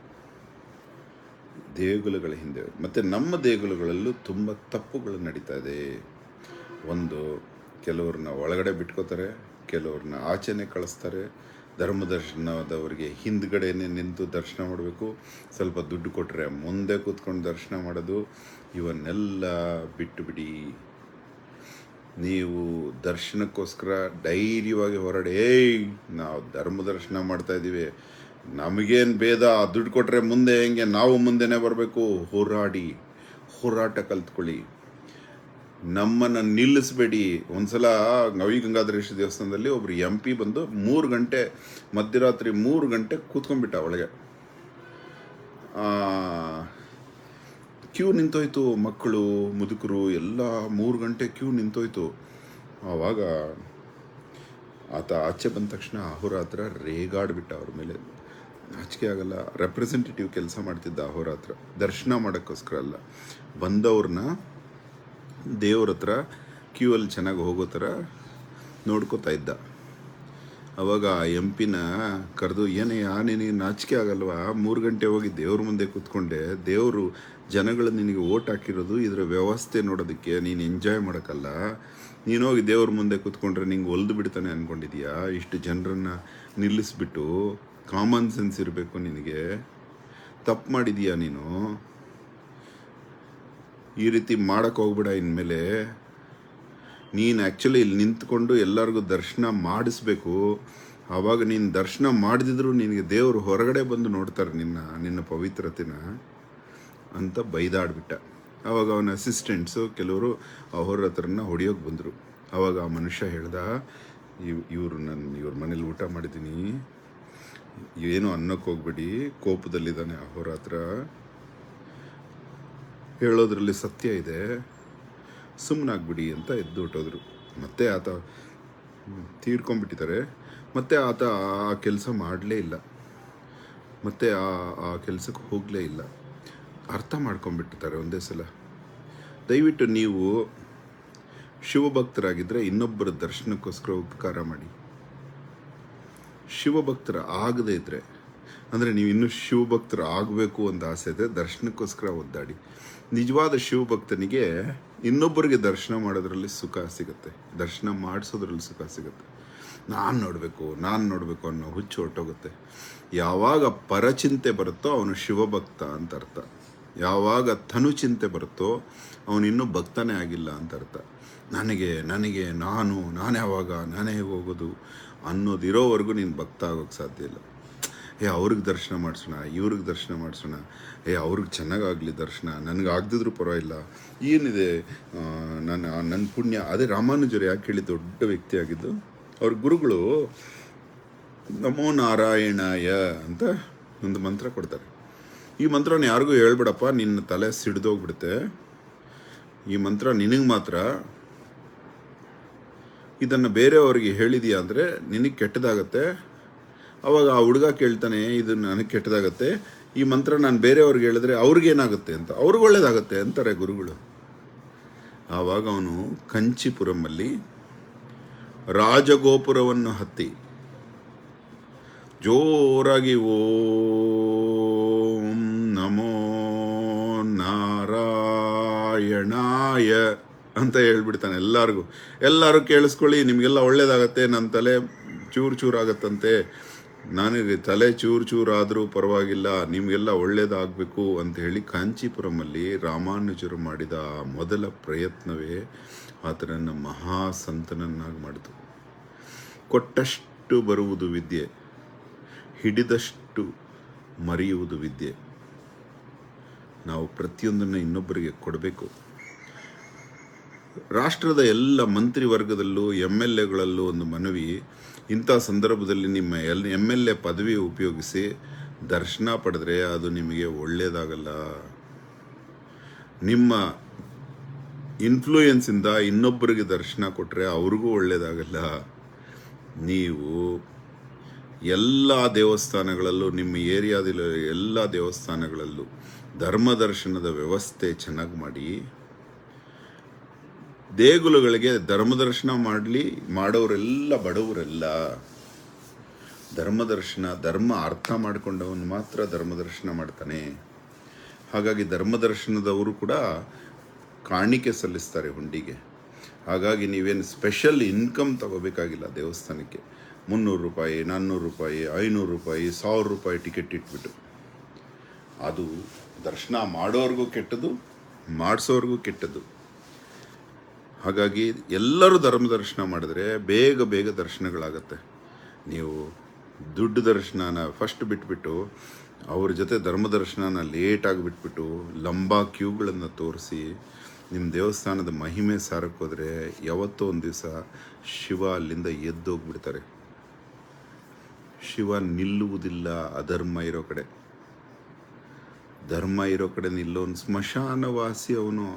ದೇಗುಲಗಳ ಹಿಂದೆ. ಮತ್ತು ನಮ್ಮ ದೇಗುಲಗಳಲ್ಲೂ ತುಂಬ ತಪ್ಪುಗಳು ನಡೀತಾ ಇದೆ. ಒಂದು, ಕೆಲವ್ರನ್ನ ಒಳಗಡೆ ಬಿಟ್ಕೋತಾರೆ, ಕೆಲವ್ರನ್ನ ಆಚೆನೆ ಕಳಿಸ್ತಾರೆ. ಧರ್ಮದರ್ಶನದವರಿಗೆ ಹಿಂದ್ಗಡೆನೇ ನಿಂತು ದರ್ಶನ ಮಾಡಬೇಕು, ಸ್ವಲ್ಪ ದುಡ್ಡು ಕೊಟ್ಟರೆ ಮುಂದೆ ಕೂತ್ಕೊಂಡು ದರ್ಶನ ಮಾಡೋದು. ಇವನ್ನೆಲ್ಲ ಬಿಟ್ಟುಬಿಡಿ. ನೀವು ದರ್ಶನಕ್ಕೋಸ್ಕರ ಧೈರ್ಯವಾಗಿ ಹೊರಡಿ, ನಾವು ಧರ್ಮದರ್ಶನ ಮಾಡ್ತಾಯಿದ್ದೀವಿ, ನಮಗೇನು ಭೇದ, ದುಡ್ಡು ಕೊಟ್ಟರೆ ಮುಂದೆ ಹೆಂಗೆ, ನಾವು ಮುಂದೆನೇ ಬರಬೇಕು. ಹೋರಾಟ ಕಲ್ತ್ಕೊಳ್ಳಿ. ನಮ್ಮನ್ನು ನಿಲ್ಲಿಸಬೇಡಿ. ಒಂದ್ಸಲ ಗವಿ ಗಂಗಾಧರೇಶ್ವರ ದೇವಸ್ಥಾನದಲ್ಲಿ ಒಬ್ರು MP ಬಂದು 3 ಗಂಟೆ, ಮಧ್ಯರಾತ್ರಿ 3 ಗಂಟೆ ಕೂತ್ಕೊಂಡ್ಬಿಟ್ಟ ಒಳಗೆ. ಕ್ಯೂ ನಿಂತೋಯ್ತು, ಮಕ್ಕಳು ಮುದುಕರು ಎಲ್ಲ 3 ಗಂಟೆ ಕ್ಯೂ ನಿಂತೋಯ್ತು. ಆವಾಗ ಆತ ಆಚೆ ಬಂದ ತಕ್ಷಣ ಅಹೋರಾತ್ರ ರೇಗಾಡ್ಬಿಟ್ಟ ಅವ್ರ ಮೇಲೆ. ನಾಚಿಕೆ ಆಗಲ್ಲ. ರೆಪ್ರೆಸೆಂಟೇಟಿವ್ ಕೆಲಸ ಮಾಡ್ತಿದ್ದ ಅಹೋರಾತ್ರ, ದರ್ಶನ ಮಾಡೋಕ್ಕೋಸ್ಕರ ಅಲ್ಲ, ಬಂದವ್ರನ್ನ ದೇವ್ರ ಹತ್ರ ಕ್ಯೂ ಅಲ್ಲಿ ಚೆನ್ನಾಗಿ ಹೋಗೋ ಥರ ನೋಡ್ಕೋತಾ ಇದ್ದ. ಅವಾಗ ಆ ಎಂ ಪಿನ ಕರೆದು ಏನಯ್ಯ ನಿನಗೆ ನಾಚಿಕೆ ಆಗಲ್ವಾ, 3 ಗಂಟೆ ಹೋಗಿ ದೇವ್ರ ಮುಂದೆ ಕೂತ್ಕೊಂಡೆ, ದೇವರು ಜನಗಳು ನಿನಗೆ ಓಟ್ ಹಾಕಿರೋದು ಇದರ ವ್ಯವಸ್ಥೆ ನೋಡೋದಕ್ಕೆ, ನೀನು ಎಂಜಾಯ್ ಮಾಡೋಕ್ಕಲ್ಲ, ನೀನು ಹೋಗಿ ದೇವ್ರ ಮುಂದೆ ಕೂತ್ಕೊಂಡ್ರೆ ನಿಂಗೆ ಒಲ್ದು ಬಿಡ್ತಾನೆ ಅಂದ್ಕೊಂಡಿದೀಯಾ, ಇಷ್ಟು ಜನರನ್ನು ನಿಲ್ಲಿಸ್ಬಿಟ್ಟು ಕಾಮನ್ ಸೆನ್ಸ್ ಇರಬೇಕು ನಿನಗೆ, ತಪ್ಪು ಮಾಡಿದೀಯಾ ನೀನು, ಈ ರೀತಿ ಮಾಡೋಕ್ಕೆ ಹೋಗ್ಬೇಡ ಇನ್ಮೇಲೆ, ನೀನು ಆ್ಯಕ್ಚುಲಿ ಇಲ್ಲಿ ನಿಂತ್ಕೊಂಡು ಎಲ್ಲರಿಗೂ ದರ್ಶನ ಮಾಡಿಸ್ಬೇಕು, ಆವಾಗ ನೀನು ದರ್ಶನ ಮಾಡದಿದ್ರು ನಿನಗೆ ದೇವರು ಹೊರಗಡೆ ಬಂದು ನೋಡ್ತಾರೆ ನಿನ್ನ ಪವಿತ್ರತೆನ ಅಂತ ಬೈದಾಡ್ಬಿಟ್ಟ. ಆವಾಗ ಅವನ ಅಸಿಸ್ಟೆಂಟ್ಸು ಕೆಲವರು ಅವ್ರ ಹತ್ರನ ಹೊಡಿಯೋಕೆ ಬಂದರು. ಆವಾಗ ಆ ಮನುಷ್ಯ ಹೇಳ್ದ, ಇವ್ರ ಮನೇಲಿ ಊಟ ಮಾಡಿದ್ದೀನಿ, ಏನು ಅನ್ನಕ್ಕೆ ಹೋಗ್ಬೇಡಿ, ಕೋಪದಲ್ಲಿದ್ದಾನೆ ಅವ್ರ ಹತ್ರ, ಹೇಳೋದ್ರಲ್ಲಿ ಸತ್ಯ ಇದೆ, ಸುಮ್ಮನಾಗ್ಬಿಡಿ ಅಂತ ಎದ್ದು ಹೊಟ್ಟೋದ್ರು. ಮತ್ತೆ ಆತ ತೀರ್ಕೊಂಡ್ಬಿಟ್ಟಿದ್ದಾರೆ. ಮತ್ತೆ ಆತ ಆ ಕೆಲಸ ಮಾಡಲೇ ಇಲ್ಲ, ಮತ್ತೆ ಆ ಕೆಲಸಕ್ಕೆ ಹೋಗಲೇ ಇಲ್ಲ. ಅರ್ಥ ಮಾಡ್ಕೊಂಡ್ಬಿಟ್ಟಿರ್ತಾರೆ ಒಂದೇ ಸಲ. ದಯವಿಟ್ಟು ನೀವು ಶಿವಭಕ್ತರಾಗಿದ್ದರೆ ಇನ್ನೊಬ್ಬರ ದರ್ಶನಕ್ಕೋಸ್ಕರ ಉಪಕಾರ ಮಾಡಿ. ಶಿವಭಕ್ತರ ಆಗದೇ ಇದ್ದರೆ, ಅಂದರೆ ನೀವು ಇನ್ನೂ ಶಿವಭಕ್ತರು ಆಗಬೇಕು ಅಂತ ಆಸೆ ಇದೆ, ದರ್ಶನಕ್ಕೋಸ್ಕರ ಒದ್ದಾಡಿ. ನಿಜವಾದ ಶಿವಭಕ್ತನಿಗೆ ಇನ್ನೊಬ್ಬರಿಗೆ ದರ್ಶನ ಮಾಡೋದ್ರಲ್ಲಿ ಸುಖ ಸಿಗುತ್ತೆ, ದರ್ಶನ ಮಾಡಿಸೋದ್ರಲ್ಲಿ ಸುಖ ಸಿಗುತ್ತೆ. ನಾನು ನೋಡಬೇಕು ಅನ್ನೋ ಹುಚ್ಚು ಹೊರಟೋಗುತ್ತೆ. ಯಾವಾಗ ಪರಚಿಂತೆ ಬರುತ್ತೋ ಅವನು ಶಿವಭಕ್ತ ಅಂತ ಅರ್ಥ. ಯಾವಾಗ ಚಿಂತೆ ಬರುತ್ತೋ ಅವನಿನ್ನೂ ಭಕ್ತನೇ ಆಗಿಲ್ಲ ಅಂತ ಅರ್ಥ. ನನಗೆ ನಾನೇ ಹೇಗೆ ಹೋಗೋದು ಅನ್ನೋದಿರೋವರೆಗೂ ನೀನು ಭಕ್ತ ಆಗೋಕ್ಕೆ ಸಾಧ್ಯ ಇಲ್ಲ. ಅವ್ರಿಗೆ ದರ್ಶನ ಮಾಡಿಸೋಣ, ಇವ್ರಿಗೆ ದರ್ಶನ ಮಾಡಿಸೋಣ, ಅವ್ರಿಗೆ ಚೆನ್ನಾಗಾಗಲಿ ದರ್ಶನ, ನನಗೆ ಆಗದಿದ್ರೂ ಪರವಾಗಿಲ್ಲ, ಏನಿದೆ ನನ್ನ ಪುಣ್ಯ. ಅದೇ ರಾಮಾನುಜರು ಯಾಕೆ ಹೇಳಿ ದೊಡ್ಡ ವ್ಯಕ್ತಿ ಆಗಿದ್ದು, ಅವ್ರ ಗುರುಗಳು ನಮೋ ನಾರಾಯಣಾಯ ಅಂತ ಒಂದು ಮಂತ್ರ ಕೊಡ್ತಾರೆ. ಈ ಮಂತ್ರನ ಯಾರಿಗೂ ಹೇಳ್ಬೇಡಪ್ಪ, ನಿನ್ನ ತಲೆ ಸಿಡ್ದೋಗ್ಬಿಡುತ್ತೆ, ಈ ಮಂತ್ರ ನಿನಗೆ ಮಾತ್ರ, ಇದನ್ನು ಬೇರೆಯವ್ರಿಗೆ ಹೇಳಿದೀಯ ಅಂದರೆ ನಿನಗೆ ಕೆಟ್ಟದಾಗತ್ತೆ. ಅವಾಗ ಆ ಹುಡುಗ ಕೇಳ್ತಾನೆ, ಇದು ನನಗೆ ಕೆಟ್ಟದಾಗತ್ತೆ, ಈ ಮಂತ್ರ ನಾನು ಬೇರೆಯವ್ರಿಗೆ ಹೇಳಿದ್ರೆ ಅವ್ರಿಗೇನಾಗುತ್ತೆ ಅಂತ, ಅವ್ರಿಗೆ ಒಳ್ಳೇದಾಗತ್ತೆ ಅಂತಾರೆ ಗುರುಗಳು. ಆವಾಗ ಅವನು ಕಂಚಿಪುರಮಲ್ಲಿ ರಾಜಗೋಪುರವನ್ನು ಹತ್ತಿ ಜೋರಾಗಿ ಓಂ ನಮೋ ನಾರಾಯಣಾಯ ಅಂತ ಹೇಳ್ಬಿಡ್ತಾನೆ. ಎಲ್ಲರೂ ಕೇಳಿಸ್ಕೊಳ್ಳಿ, ನಿಮಗೆಲ್ಲ ಒಳ್ಳೇದಾಗತ್ತೆ, ನನ್ನ ತಲೆ ಚೂರಾಗತ್ತಂತೆ, ನನಗೆ ತಲೆ ಚೂರಾದರೂ ಪರವಾಗಿಲ್ಲ, ನಿಮಗೆಲ್ಲ ಒಳ್ಳೇದಾಗಬೇಕು ಅಂತ ಹೇಳಿ ಕಾಂಚೀಪುರಮಲ್ಲಿ ರಾಮಾನುಜರು ಮಾಡಿದ ಮೊದಲ ಪ್ರಯತ್ನವೇ ಆತನನ್ನು ಮಹಾಸಂತನನ್ನಾಗಿ ಮಾಡಿತು. ಕೊಟ್ಟಷ್ಟು ಬರುವುದು ವಿದ್ಯೆ, ಹಿಡಿದಷ್ಟು ಮರೆಯುವುದು ವಿದ್ಯೆ. ನಾವು ಪ್ರತಿಯೊಂದನ್ನು ಇನ್ನೊಬ್ಬರಿಗೆ ಕೊಡಬೇಕು. ರಾಷ್ಟ್ರದ ಎಲ್ಲ ಮಂತ್ರಿವರ್ಗದಲ್ಲೂ MLAಗಳಲ್ಲೂ ಒಂದು ಮನವಿ, ಇಂಥ ಸಂದರ್ಭದಲ್ಲಿ ನಿಮ್ಮ MLA ಪದವಿ ಉಪಯೋಗಿಸಿ ದರ್ಶನ ಪಡೆದ್ರೆ ಅದು ನಿಮಗೆ ಒಳ್ಳೆಯದಾಗಲ್ಲ. ನಿಮ್ಮ ಇನ್ಫ್ಲೂಯೆನ್ಸಿಂದ ಇನ್ನೊಬ್ಬರಿಗೆ ದರ್ಶನ ಕೊಟ್ಟರೆ ಅವ್ರಿಗೂ ಒಳ್ಳೆಯದಾಗಲ್ಲ. ನೀವು ಎಲ್ಲ ದೇವಸ್ಥಾನಗಳಲ್ಲೂ, ನಿಮ್ಮ ಏರಿಯಾದಲ್ಲಿರೋ ಎಲ್ಲ ದೇವಸ್ಥಾನಗಳಲ್ಲೂ ಧರ್ಮ ದರ್ಶನದ ವ್ಯವಸ್ಥೆ ಚೆನ್ನಾಗಿ ಮಾಡಿ. ದೇಗುಲಗಳಿಗೆ ಧರ್ಮದರ್ಶನ ಮಾಡೋರೆಲ್ಲ ಬಡವರೆಲ್ಲ. ಧರ್ಮ ಅರ್ಥ ಮಾಡಿಕೊಂಡವನು ಮಾತ್ರ ಧರ್ಮದರ್ಶನ ಮಾಡ್ತಾನೆ. ಹಾಗಾಗಿ ಧರ್ಮದರ್ಶನದವರು ಕೂಡ ಕಾಣಿಕೆ ಸಲ್ಲಿಸ್ತಾರೆ ಹುಂಡಿಗೆ. ಹಾಗಾಗಿ ನೀವೇನು ಸ್ಪೆಷಲ್ ಇನ್ಕಮ್ ತಗೋಬೇಕಾಗಿಲ್ಲ. ದೇವಸ್ಥಾನಕ್ಕೆ 300 ರೂಪಾಯಿ, 400 ರೂಪಾಯಿ, 500 ರೂಪಾಯಿ, 1000 ರೂಪಾಯಿ ಟಿಕೆಟ್ ಇಟ್ಬಿಟ್ಟು, ಅದು ದರ್ಶನ ಮಾಡೋರ್ಗೂ ಕೆಟ್ಟದು, ಮಾಡಿಸೋರ್ಗೂ ಕೆಟ್ಟದ್ದು. ಹಾಗಾಗಿ ಎಲ್ಲರೂ ಧರ್ಮದರ್ಶನ ಮಾಡಿದ್ರೆ ಬೇಗ ದರ್ಶನಗಳಾಗತ್ತೆ. ನೀವು ದುಡ್ಡು ದರ್ಶನನ ಫಸ್ಟ್ ಬಿಟ್ಬಿಟ್ಟು ಅವ್ರ ಜೊತೆ ಧರ್ಮದರ್ಶನನ ಲೇಟಾಗಿ ಬಿಟ್ಬಿಟ್ಟು ಲಂಬಾ ಕ್ಯೂಗಳನ್ನು ತೋರಿಸಿ ನಿಮ್ಮ ದೇವಸ್ಥಾನದ ಮಹಿಮೆ ಸಾರಕ್ಕೋದ್ರೆ ಯಾವತ್ತೋ ಒಂದು ದಿವಸ ಶಿವ ಅಲ್ಲಿಂದ ಎದ್ದೋಗ್ಬಿಡ್ತಾರೆ. ಶಿವ ನಿಲ್ಲುವುದಿಲ್ಲ ಅಧರ್ಮ ಇರೋ ಕಡೆ. ಧರ್ಮ ಇರೋ ಕಡೆ ನಿಲ್ಲೋನು ಸ್ಮಶಾನವಾಸಿ ಅವನು.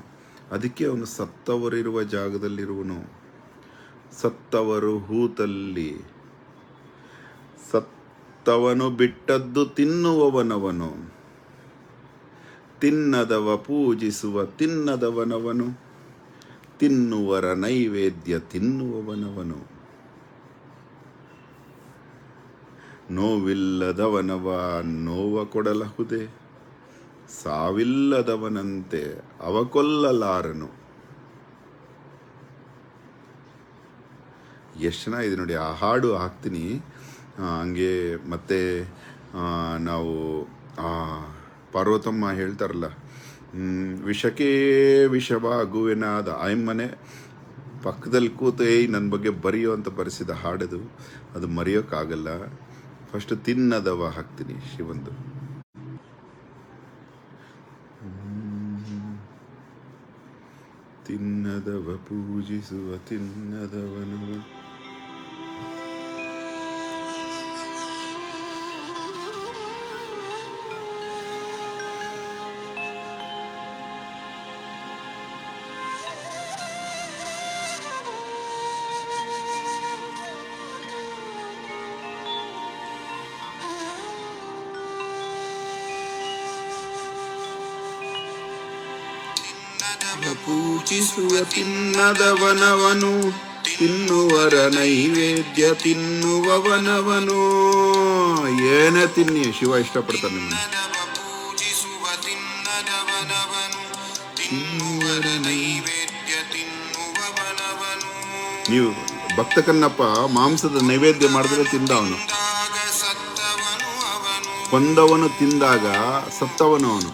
ಅದಕ್ಕೆ ಅವನು ಸತ್ತವರಿರುವ ಜಾಗದಲ್ಲಿರುವನು. ಸತ್ತವರು ಹೂತಲ್ಲಿ, ಸತ್ತವನು ಬಿಟ್ಟದ್ದು ತಿನ್ನುವವನವನು, ತಿನ್ನದವ ಪೂಜಿಸುವ ತಿನ್ನದವನವನು, ತಿನ್ನುವರ ನೈವೇದ್ಯ ತಿನ್ನುವವನವನು. ನೋವಿಲ್ಲದವನವ ನೋವ ಕೊಡಲಹುದೆ, ಸಾವಿಲ್ಲದವನಂತೆ ಅವ ಕೊಲ್ಲಲಾರನು. ಎಷ್ಟು ಚೆನ್ನಾಗಿದೆ ನೋಡಿ. ಆ ಹಾಡು ಹಾಕ್ತೀನಿ. ಹಂಗೆ ಮತ್ತೆ ನಾವು ಪಾರ್ವತಮ್ಮ ಹೇಳ್ತಾರಲ್ಲ, ವಿಷಕ್ಕೆ ವಿಷವಾಗುವೆನಾದ ಆಯಮ್ಮನೆ ಪಕ್ಕದಲ್ಲಿ ಕೂತು ನನ್ನ ಬಗ್ಗೆ ಬರೆಯೋ ಅಂತ ಬರೆಸಿದ ಹಾಡದು. ಅದು ಮರೆಯೋಕ್ಕಾಗಲ್ಲ. ಫಸ್ಟ್ ತಿನ್ನದವ ಹಾಕ್ತೀನಿ ಶಿವಂದು. ತಿನ್ನದವ ಪೂಜಿಸುವ ತಿನ್ನದವನು, ಪೂಜಿಸುವ ತಿನ್ನದವನವನು, ತಿನ್ನುವರ ನೈವೇದ್ಯ ತಿನ್ನುವವನವನು. ಏನೇ ತಿನ್ನಿ ಶಿವ ಇಷ್ಟಪಡ್ತಾನೆ ನಿಮ್ಮನ್ನು. ಪೂಜಿಸುವ ತಿನ್ನದವನವನು, ತಿನ್ನುವರ ನೈವೇದ್ಯ ತಿನ್ನುವವನವನು. ನೀವು ಭಕ್ತ ಕನ್ನಪ್ಪ ಮಾಂಸದ ನೈವೇದ್ಯ ಮಾಡಿದ್ರೆ ತಿಂದವನು, ಕೊಂದವನು ತಿಂದಾಗ ಸತ್ತವನು ಅವನು.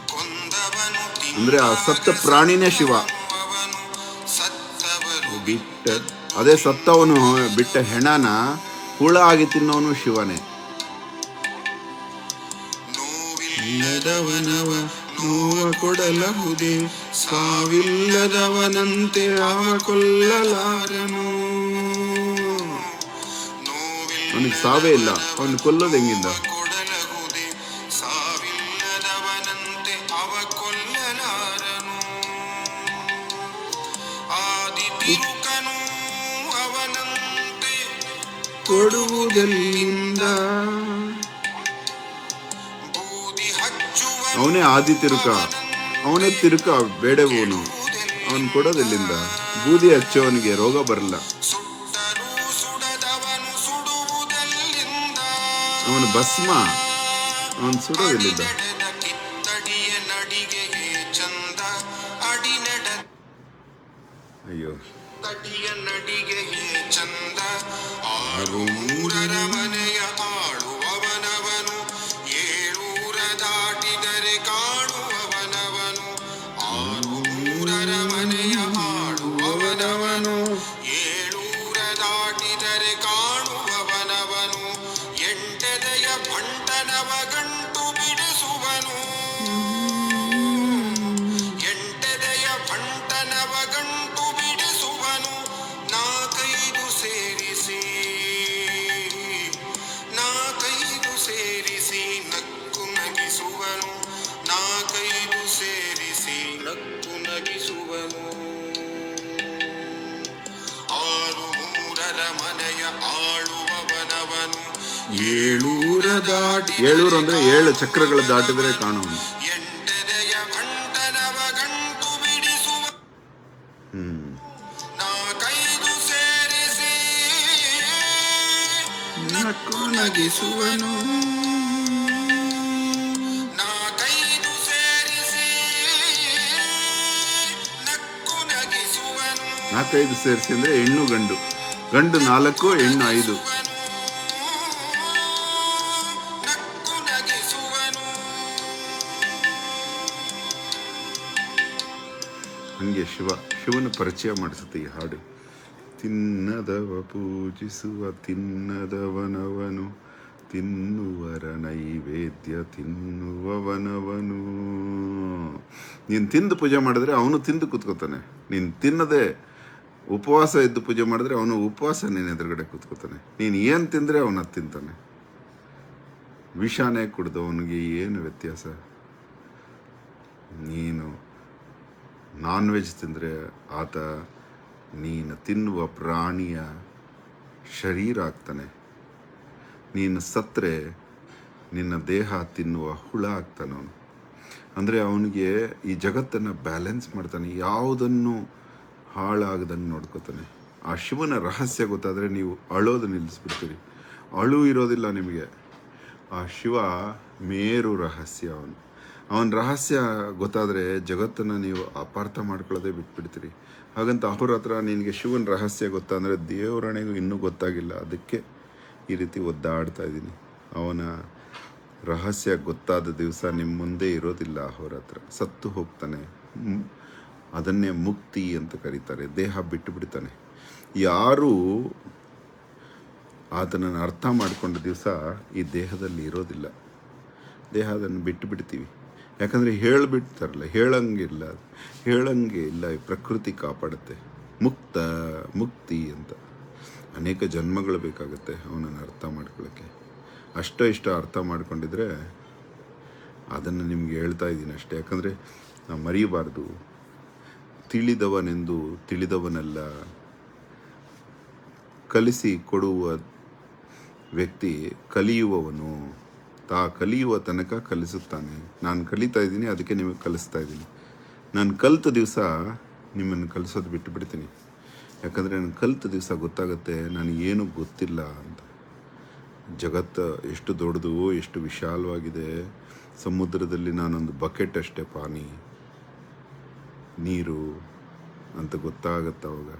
ಅಂದ್ರೆ ಆ ಸತ್ತ ಪ್ರಾಣಿನೇ ಶಿವ. ಬಿಟ್ಟ ಅದೇ ಸತ್ತವನು ಬಿಟ್ಟ ಹೆಣನ ಹುಳ ಆಗಿ ತಿನ್ನೋನು ಶಿವನೇ. ನೋವಿಲ್ಲದವನವ ನೋವ ಕೊಡಲಹುದೆ, ಸಾವಿಲ್ಲದವನಂತೆ ಅವ ಕೊಲ್ಲಲಾರನು. ಅವನಿಗೆ ಸಾವೇ ಇಲ್ಲ, ಅವನು ಕೊಲ್ಲೋದು ಹೆಂಗಿಂದ? ಕೊಡುವುದೆಲ್ಲಿಂದ? ಅವನೇ ಆದಿ ತಿರುಕ, ಅವನೇ ತಿರುಕ ಬೇಡವನು. ಅವನು ಕೊಡೋದೆಲ್ಲಿಂದ? ಬೂದಿ ಹಚ್ಚೋವನಿಗೆ ರೋಗ ಬರಲ್ಲ. ಅವನು ಭಸ್ಮ, ಅವನು ಸುಡೋದೆಲ್ಲಿಂದ? ಅಯ್ಯೋ, ಆರು ಮೂರರ ಮನೆಯ ಆಳುವವನವನು, ಏಳೂರ ದಾಟಿದರೆ ಕಾಣುವವನವನು. ಆರು ಮೂರರ ಮನೆಯ ಆಳುವವನವನು, ಏಳೂರ ದಾಟಿದರೆ ಕಾಣುವವನವನು. ಎಂಟೆದೆಯ ಭಂಟನವ ಗಂಟು ಬಿಡಿಸುವನು, ಎಂಟೆದೆಯ ಭಂಟನವ ಗಂಟು ಬಿಡಿಸುವನು. ನಾಲ್ಕೈದು ಸೇರಿಸಿ ನಕ್ಕು ನಗಿಸುವನು, ನಾಲ್ಕೈದು ಸೇರಿಸಿ ನಕ್ಕು ನಗಿಸುವನು. ಆರು ಮೂರರ ಮನೆಯ ಆಳುವವನವನು, ಏಳೂರ ದಾಟಿ, ಏಳೂರು ಅಂದ್ರೆ 7 ಚಕ್ರಗಳ ದಾಟಿದರೆ ಕಾಣುವನು. ಎಂಟೆದೆಯ ಭಂಟನವ ಗಂಟು ಬಿಡಿಸುವ, ನಾಲ್ಕೈದು ಸೇರಿಸಿ ನಕ್ಕು ನಗಿಸುವನು. ನಾಲ್ಕೈದು ಸೇರಿಸಿ ನಕ್ಕು ನಗಿಸುವನು. ನಾಲ್ಕೈದು ಸೇರಿಸಿ ಅಂದ್ರೆ ಹೆಣ್ಣು ಗಂಡು, ಗಂಡು 4 ಹೆಣ್ಣು 5. ನಕ್ಕು ನಗಿಸುವನು. ಹಂಗೆ ಶಿವನ ಪರಿಚಯ ಮಾಡಿಸುತ್ತೆ ಈ ಹಾಡು. ತಿನ್ನದವ ಪೂಜಿಸುವ ತಿನ್ನದವನವನು, ತಿನ್ನುವರ ನೈವೇದ್ಯ ತಿನ್ನುವವನವನು. ನೀನು ತಿಂದು ಪೂಜೆ ಮಾಡಿದ್ರೆ ಅವನು ತಿಂದು ಕೂತ್ಕೋತಾನೆ. ನೀನು ತಿನ್ನದೆ ಉಪವಾಸ ಇದ್ದು ಪೂಜೆ ಮಾಡಿದ್ರೆ ಅವನು ಉಪವಾಸ ನೀನು ಎದುರುಗಡೆ ಕೂತ್ಕೋತಾನೆ. ನೀನು ಏನು ತಿಂದರೆ ಅವನು ಅದು ತಿಂತಾನೆ. ವಿಷಾನೇ ಕುಡ್ದು ಅವನಿಗೆ ಏನು ವ್ಯತ್ಯಾಸ? ನೀನು ನಾನ್ ವೆಜ್ ತಿಂದರೆ ಆತ ನೀನು ತಿನ್ನುವ ಪ್ರಾಣಿಯ ಶರೀರ ಆಗ್ತಾನೆ. ನೀನು ಸತ್ತರೆ ನಿನ್ನ ದೇಹ ತಿನ್ನುವ ಹುಳ ಆಗ್ತಾನವನು. ಅಂದರೆ ಅವನಿಗೆ ಈ ಜಗತ್ತನ್ನು ಬ್ಯಾಲೆನ್ಸ್ ಮಾಡ್ತಾನೆ, ಯಾವುದನ್ನು ಹಾಳಾಗದಂಗೆ ನೋಡ್ಕೋತಾನೆ. ಆ ಶಿವನ ರಹಸ್ಯ ಗೊತ್ತಾದರೆ ನೀವು ಅಳೋದು ನಿಲ್ಲಿಸ್ಬಿಡ್ತೀರಿ. ಅಳು ಇರೋದಿಲ್ಲ ನಿಮಗೆ. ಆ ಶಿವ ಮೇರು ರಹಸ್ಯ ಅವನ ರಹಸ್ಯ ಗೊತ್ತಾದರೆ ಜಗತ್ತನ್ನು ನೀವು ಅಪಾರ್ಥ ಮಾಡ್ಕೊಳ್ಳೋದೇ ಬಿಟ್ಬಿಡ್ತೀರಿ. ಹಾಗಂತ ಅಹೋರಾತ್ರ ನಿನಗೆ ಶಿವನ ರಹಸ್ಯ ಗೊತ್ತಾ ಅಂದರೆ ದೇವರಣೆಗೂ ಇನ್ನೂ ಗೊತ್ತಾಗಿಲ್ಲ, ಅದಕ್ಕೆ ಈ ರೀತಿ ಒದ್ದಾಡ್ತಾ ಇದ್ದೀನಿ. ಅವನ ರಹಸ್ಯ ಗೊತ್ತಾದ ದಿವಸ ನಿಮ್ಮ ಮುಂದೆ ಇರೋದಿಲ್ಲ. ಅಹೋರಾತ್ರ ಸತ್ತು ಹೋಗ್ತಾನೆ. ಅದನ್ನೇ ಮುಕ್ತಿ ಅಂತ ಕರೀತಾರೆ. ದೇಹ ಬಿಟ್ಟು ಬಿಡ್ತಾನೆ. ಯಾರು ಆತನನ್ನು ಅರ್ಥ ಮಾಡಿಕೊಂಡ ದಿವಸ ಈ ದೇಹದಲ್ಲಿ ಇರೋದಿಲ್ಲ. ದೇಹ ಅದನ್ನು ಬಿಟ್ಟು ಬಿಡ್ತೀವಿ. ಯಾಕಂದರೆ ಹೇಳಿಬಿಡ್ತಾರಲ್ಲ, ಹೇಳಂಗೆ ಇಲ್ಲ. ಪ್ರಕೃತಿ ಕಾಪಾಡುತ್ತೆ. ಮುಕ್ತಿ ಅಂತ ಅನೇಕ ಜನ್ಮಗಳು ಬೇಕಾಗುತ್ತೆ ಅವನನ್ನು ಅರ್ಥ ಮಾಡ್ಕೊಳ್ಳೋಕ್ಕೆ. ಇಷ್ಟ ಅರ್ಥ ಮಾಡ್ಕೊಂಡಿದ್ರೆ ಅದನ್ನು ನಿಮ್ಗೆ ಹೇಳ್ತಾ ಇದ್ದೀನಿ ಅಷ್ಟೇ. ಯಾಕಂದರೆ ನಾವು ಮರೀಬಾರ್ದು. ತಿಳಿದವನೆಂದು ತಿಳಿದವನಲ್ಲ, ಕಲಿಸಿ ಕೊಡುವ ವ್ಯಕ್ತಿ ಕಲಿಯುವವನು. ಕಲಿಯುವ ತನಕ ಕಲಿಸುತ್ತಾನೆ. ನಾನು ಕಲಿತಾ ಇದ್ದೀನಿ, ಅದಕ್ಕೆ ನಿಮಗೆ ಕಲಿಸ್ತಾ ಇದ್ದೀನಿ. ನಾನು ಕಲಿತ ದಿವಸ ನಿಮ್ಮನ್ನು ಕಲಿಸೋದು ಬಿಟ್ಟು ಬಿಡ್ತೀನಿ. ಯಾಕಂದರೆ ನಾನು ಕಲಿತ ದಿವಸ ಗೊತ್ತಾಗುತ್ತೆ ನನಗೇನು ಗೊತ್ತಿಲ್ಲ ಅಂತ. ಜಗತ್ತು ಎಷ್ಟು ದೊಡ್ಡದು, ಎಷ್ಟು ವಿಶಾಲವಾಗಿದೆ. ಸಮುದ್ರದಲ್ಲಿ ನಾನೊಂದು ಬಕೆಟ್ ಅಷ್ಟೇ ಪಾನಿ, ನೀರು ಅಂತ ಗೊತ್ತಾಗತ್ತೆ. ಅವಾಗ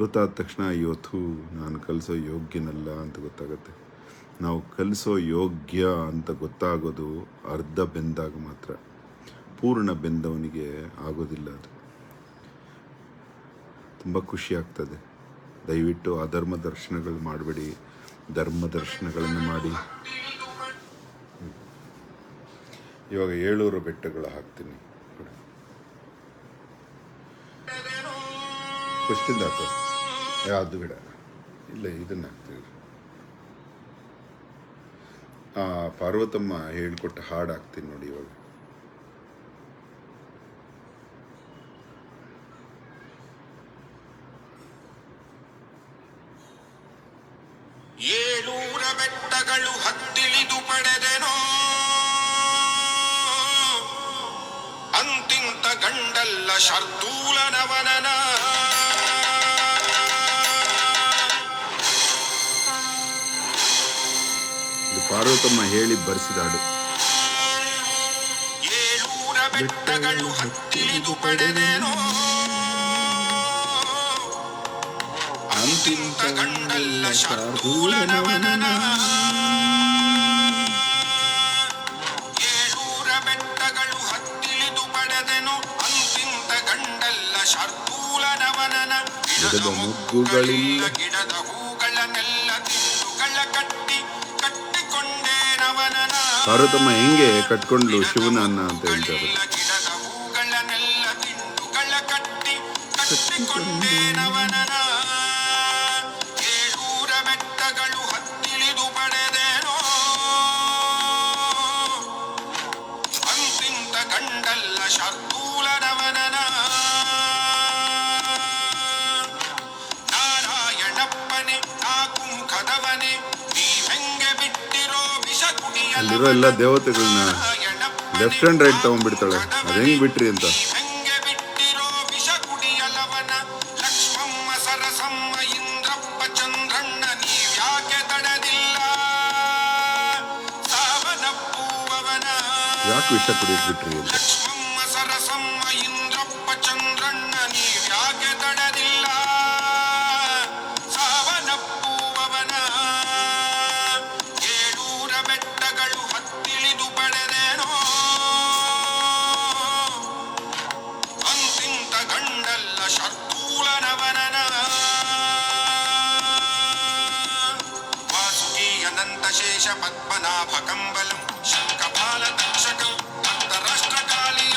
ಗೊತ್ತಾದ ತಕ್ಷಣ ಇವತ್ತು ನಾನು ಕಲಿಸೋ ಯೋಗ್ಯನಲ್ಲ ಅಂತ ಗೊತ್ತಾಗುತ್ತೆ. ನಾವು ಕಲಿಸೋ ಯೋಗ್ಯ ಅಂತ ಗೊತ್ತಾಗೋದು ಅರ್ಧ ಬೆಂದಾಗ ಮಾತ್ರ. ಪೂರ್ಣ ಬೆಂದವನಿಗೆ ಆಗೋದಿಲ್ಲ ಅದು. ತುಂಬ ಖುಷಿ ಆಗ್ತದೆ. ದಯವಿಟ್ಟು ಅಧರ್ಮ ದರ್ಶನಗಳು ಮಾಡಬೇಡಿ, ಧರ್ಮ ದರ್ಶನಗಳನ್ನು ಮಾಡಿ. ಇವಾಗ 7 ಬೆಟ್ಟಗಳು ಹಾಕ್ತೀನಿ. ಫಸ್ಟಿಂದ ಹಾಕೋ, ಯಾವುದು ಬೇಡ. ಇಲ್ಲ, ಇದನ್ನು ಹಾಕ್ತೀವಿ. ಪಾರ್ವತಮ್ಮ ಹೇಳ್ಕೊಟ್ಟ ಹಾಡು ಹಾಕ್ತೀನಿ ನೋಡಿ ಇವಾಗ. ಏಳೂರ ಬೆಟ್ಟಗಳು ಹತ್ತಿಳಿದು ಪಡೆದೆನೋ, ಅಂತಿಂತ ಗಂಡಲ್ಲ ಶಾರ್ದೂಲನವನನ. ಪಾರ್ವತಮ್ಮ ಹೇಳಿ ಬರೆಸಿದ ಹಾಡು. ಏಳೂರ ಬೆಟ್ಟಗಳು ಹತ್ತಿಳಿದು ಪಡೆದೆನೋ, ಅಂತಿಂತ ಗಂಡಲ್ಲ ಶಾರ್ದೂಲನವನನ. ಏಳೂರ ಬೆಟ್ಟಗಳು ಹತ್ತಿಳಿದು ಪಡೆದೆನೋ, ಅಂತಿಂತ ಗಂಡಲ್ಲ ಶಾರ್ದೂಲನವನನ. ಗಿಡದ ಮುಗ್ಗುಗಳಿಲ್ಲ, ಗಿಡದ ಹೂಗಳನ್ನೆಲ್ಲ ತಿಂಡುಗಳ ಕಟ್ಟಿ ಕಟ್ಟಿಕೊಂಡೇನವನನ. ಪಾರ್ವತಮ್ಮ ಹೆಂಗೆ ಕಟ್ಕೊಂಡ್ಲು ಶಿವನನ್ನ ಅಂತ ಹೇಳ್ತಾರೆ. ಗಿಡದ ಹೂಗಳನ್ನೆಲ್ಲ ತಿಂಡುಗಳ ಕಟ್ಟಿ ಕಟ್ಟಿಕೊಂಡೇನವನನ. ಏಳೂರ ಬೆಟ್ಟಗಳು ಹತ್ತಿಳಿದು ಪಡೆದೆನೋ, ಅಂತಿಂತ ಗಂಡಲ್ಲ ಶಾರ್ದೂಲನವನನ. ನಾರಾಯಣಪ್ಪನೆ ನಾಲ್ಕು ಮುಖದವನೇ, ನೀವೆಂಗೆ ಬಿಟ್ಟಿರೋ ವಿಷ ಕುಡಿಯಲ್ಲ. ಅಲ್ಲಿರೋ ಎಲ್ಲ ದೇವತೆಗಳನ್ನ ಲೆಫ್ಟ್ ಅಂಡ್ ರೈಟ್ ತಗೊಂಡ್ಬಿಡ್ತಾಳೆ. ಅದು ಹೆಂಗ್ ಬಿಟ್ರಿ ಅಂತ. ಹೆಂಗೆ ಬಿಟ್ಟಿರೋ ವಿಷ ಕುಡಿಯಲವನ. ಲಕ್ಷ್ಮಮ್ಮ ಸರಸಮ್ಮ ಇಂದ್ರಪ್ಪ ಚಂದ್ರಣ್ಣ, ನೀವ್ಯಾಕೆ ತಡದಿಲ್ಲ ಸಾವನಪ್ಪುವವನ. ಯಾಕೆ ವಿಷ ಕುಡಿಯಕ್ ಬಿಟ್ರಿ ಅಂತ. ಲಕ್ಷ್ಮಮ್ಮ ಸರಸಮ್ಮ ಇಂದ್ರಪ್ಪ ಚಂದ್ರಣ್ಣ, ನೀವ್ಯಾಕೆ ತಡದಿಲ್ಲ ಸಾವನಪ್ಪುವವನ. ಏಳೂರ ಬೆಟ್ಟಗಳು ಹತ್ತಿಳಿದು ಪಡೆದೆನೋ, ಅಂತಿಂತ ಗಂಡಲ್ಲ ಶಾರ್ದೂಲನವನನ. ವಾಸುಕಿ ಅನಂತ ಶೇಷ ಪದ್ಮನಾಭ ಕಂಬಲಂ ಶಂಖಪಾಲ ತಕ್ಷಕಂ ಅಂತರಾಷ್ಟ್ರಕಾಲಿ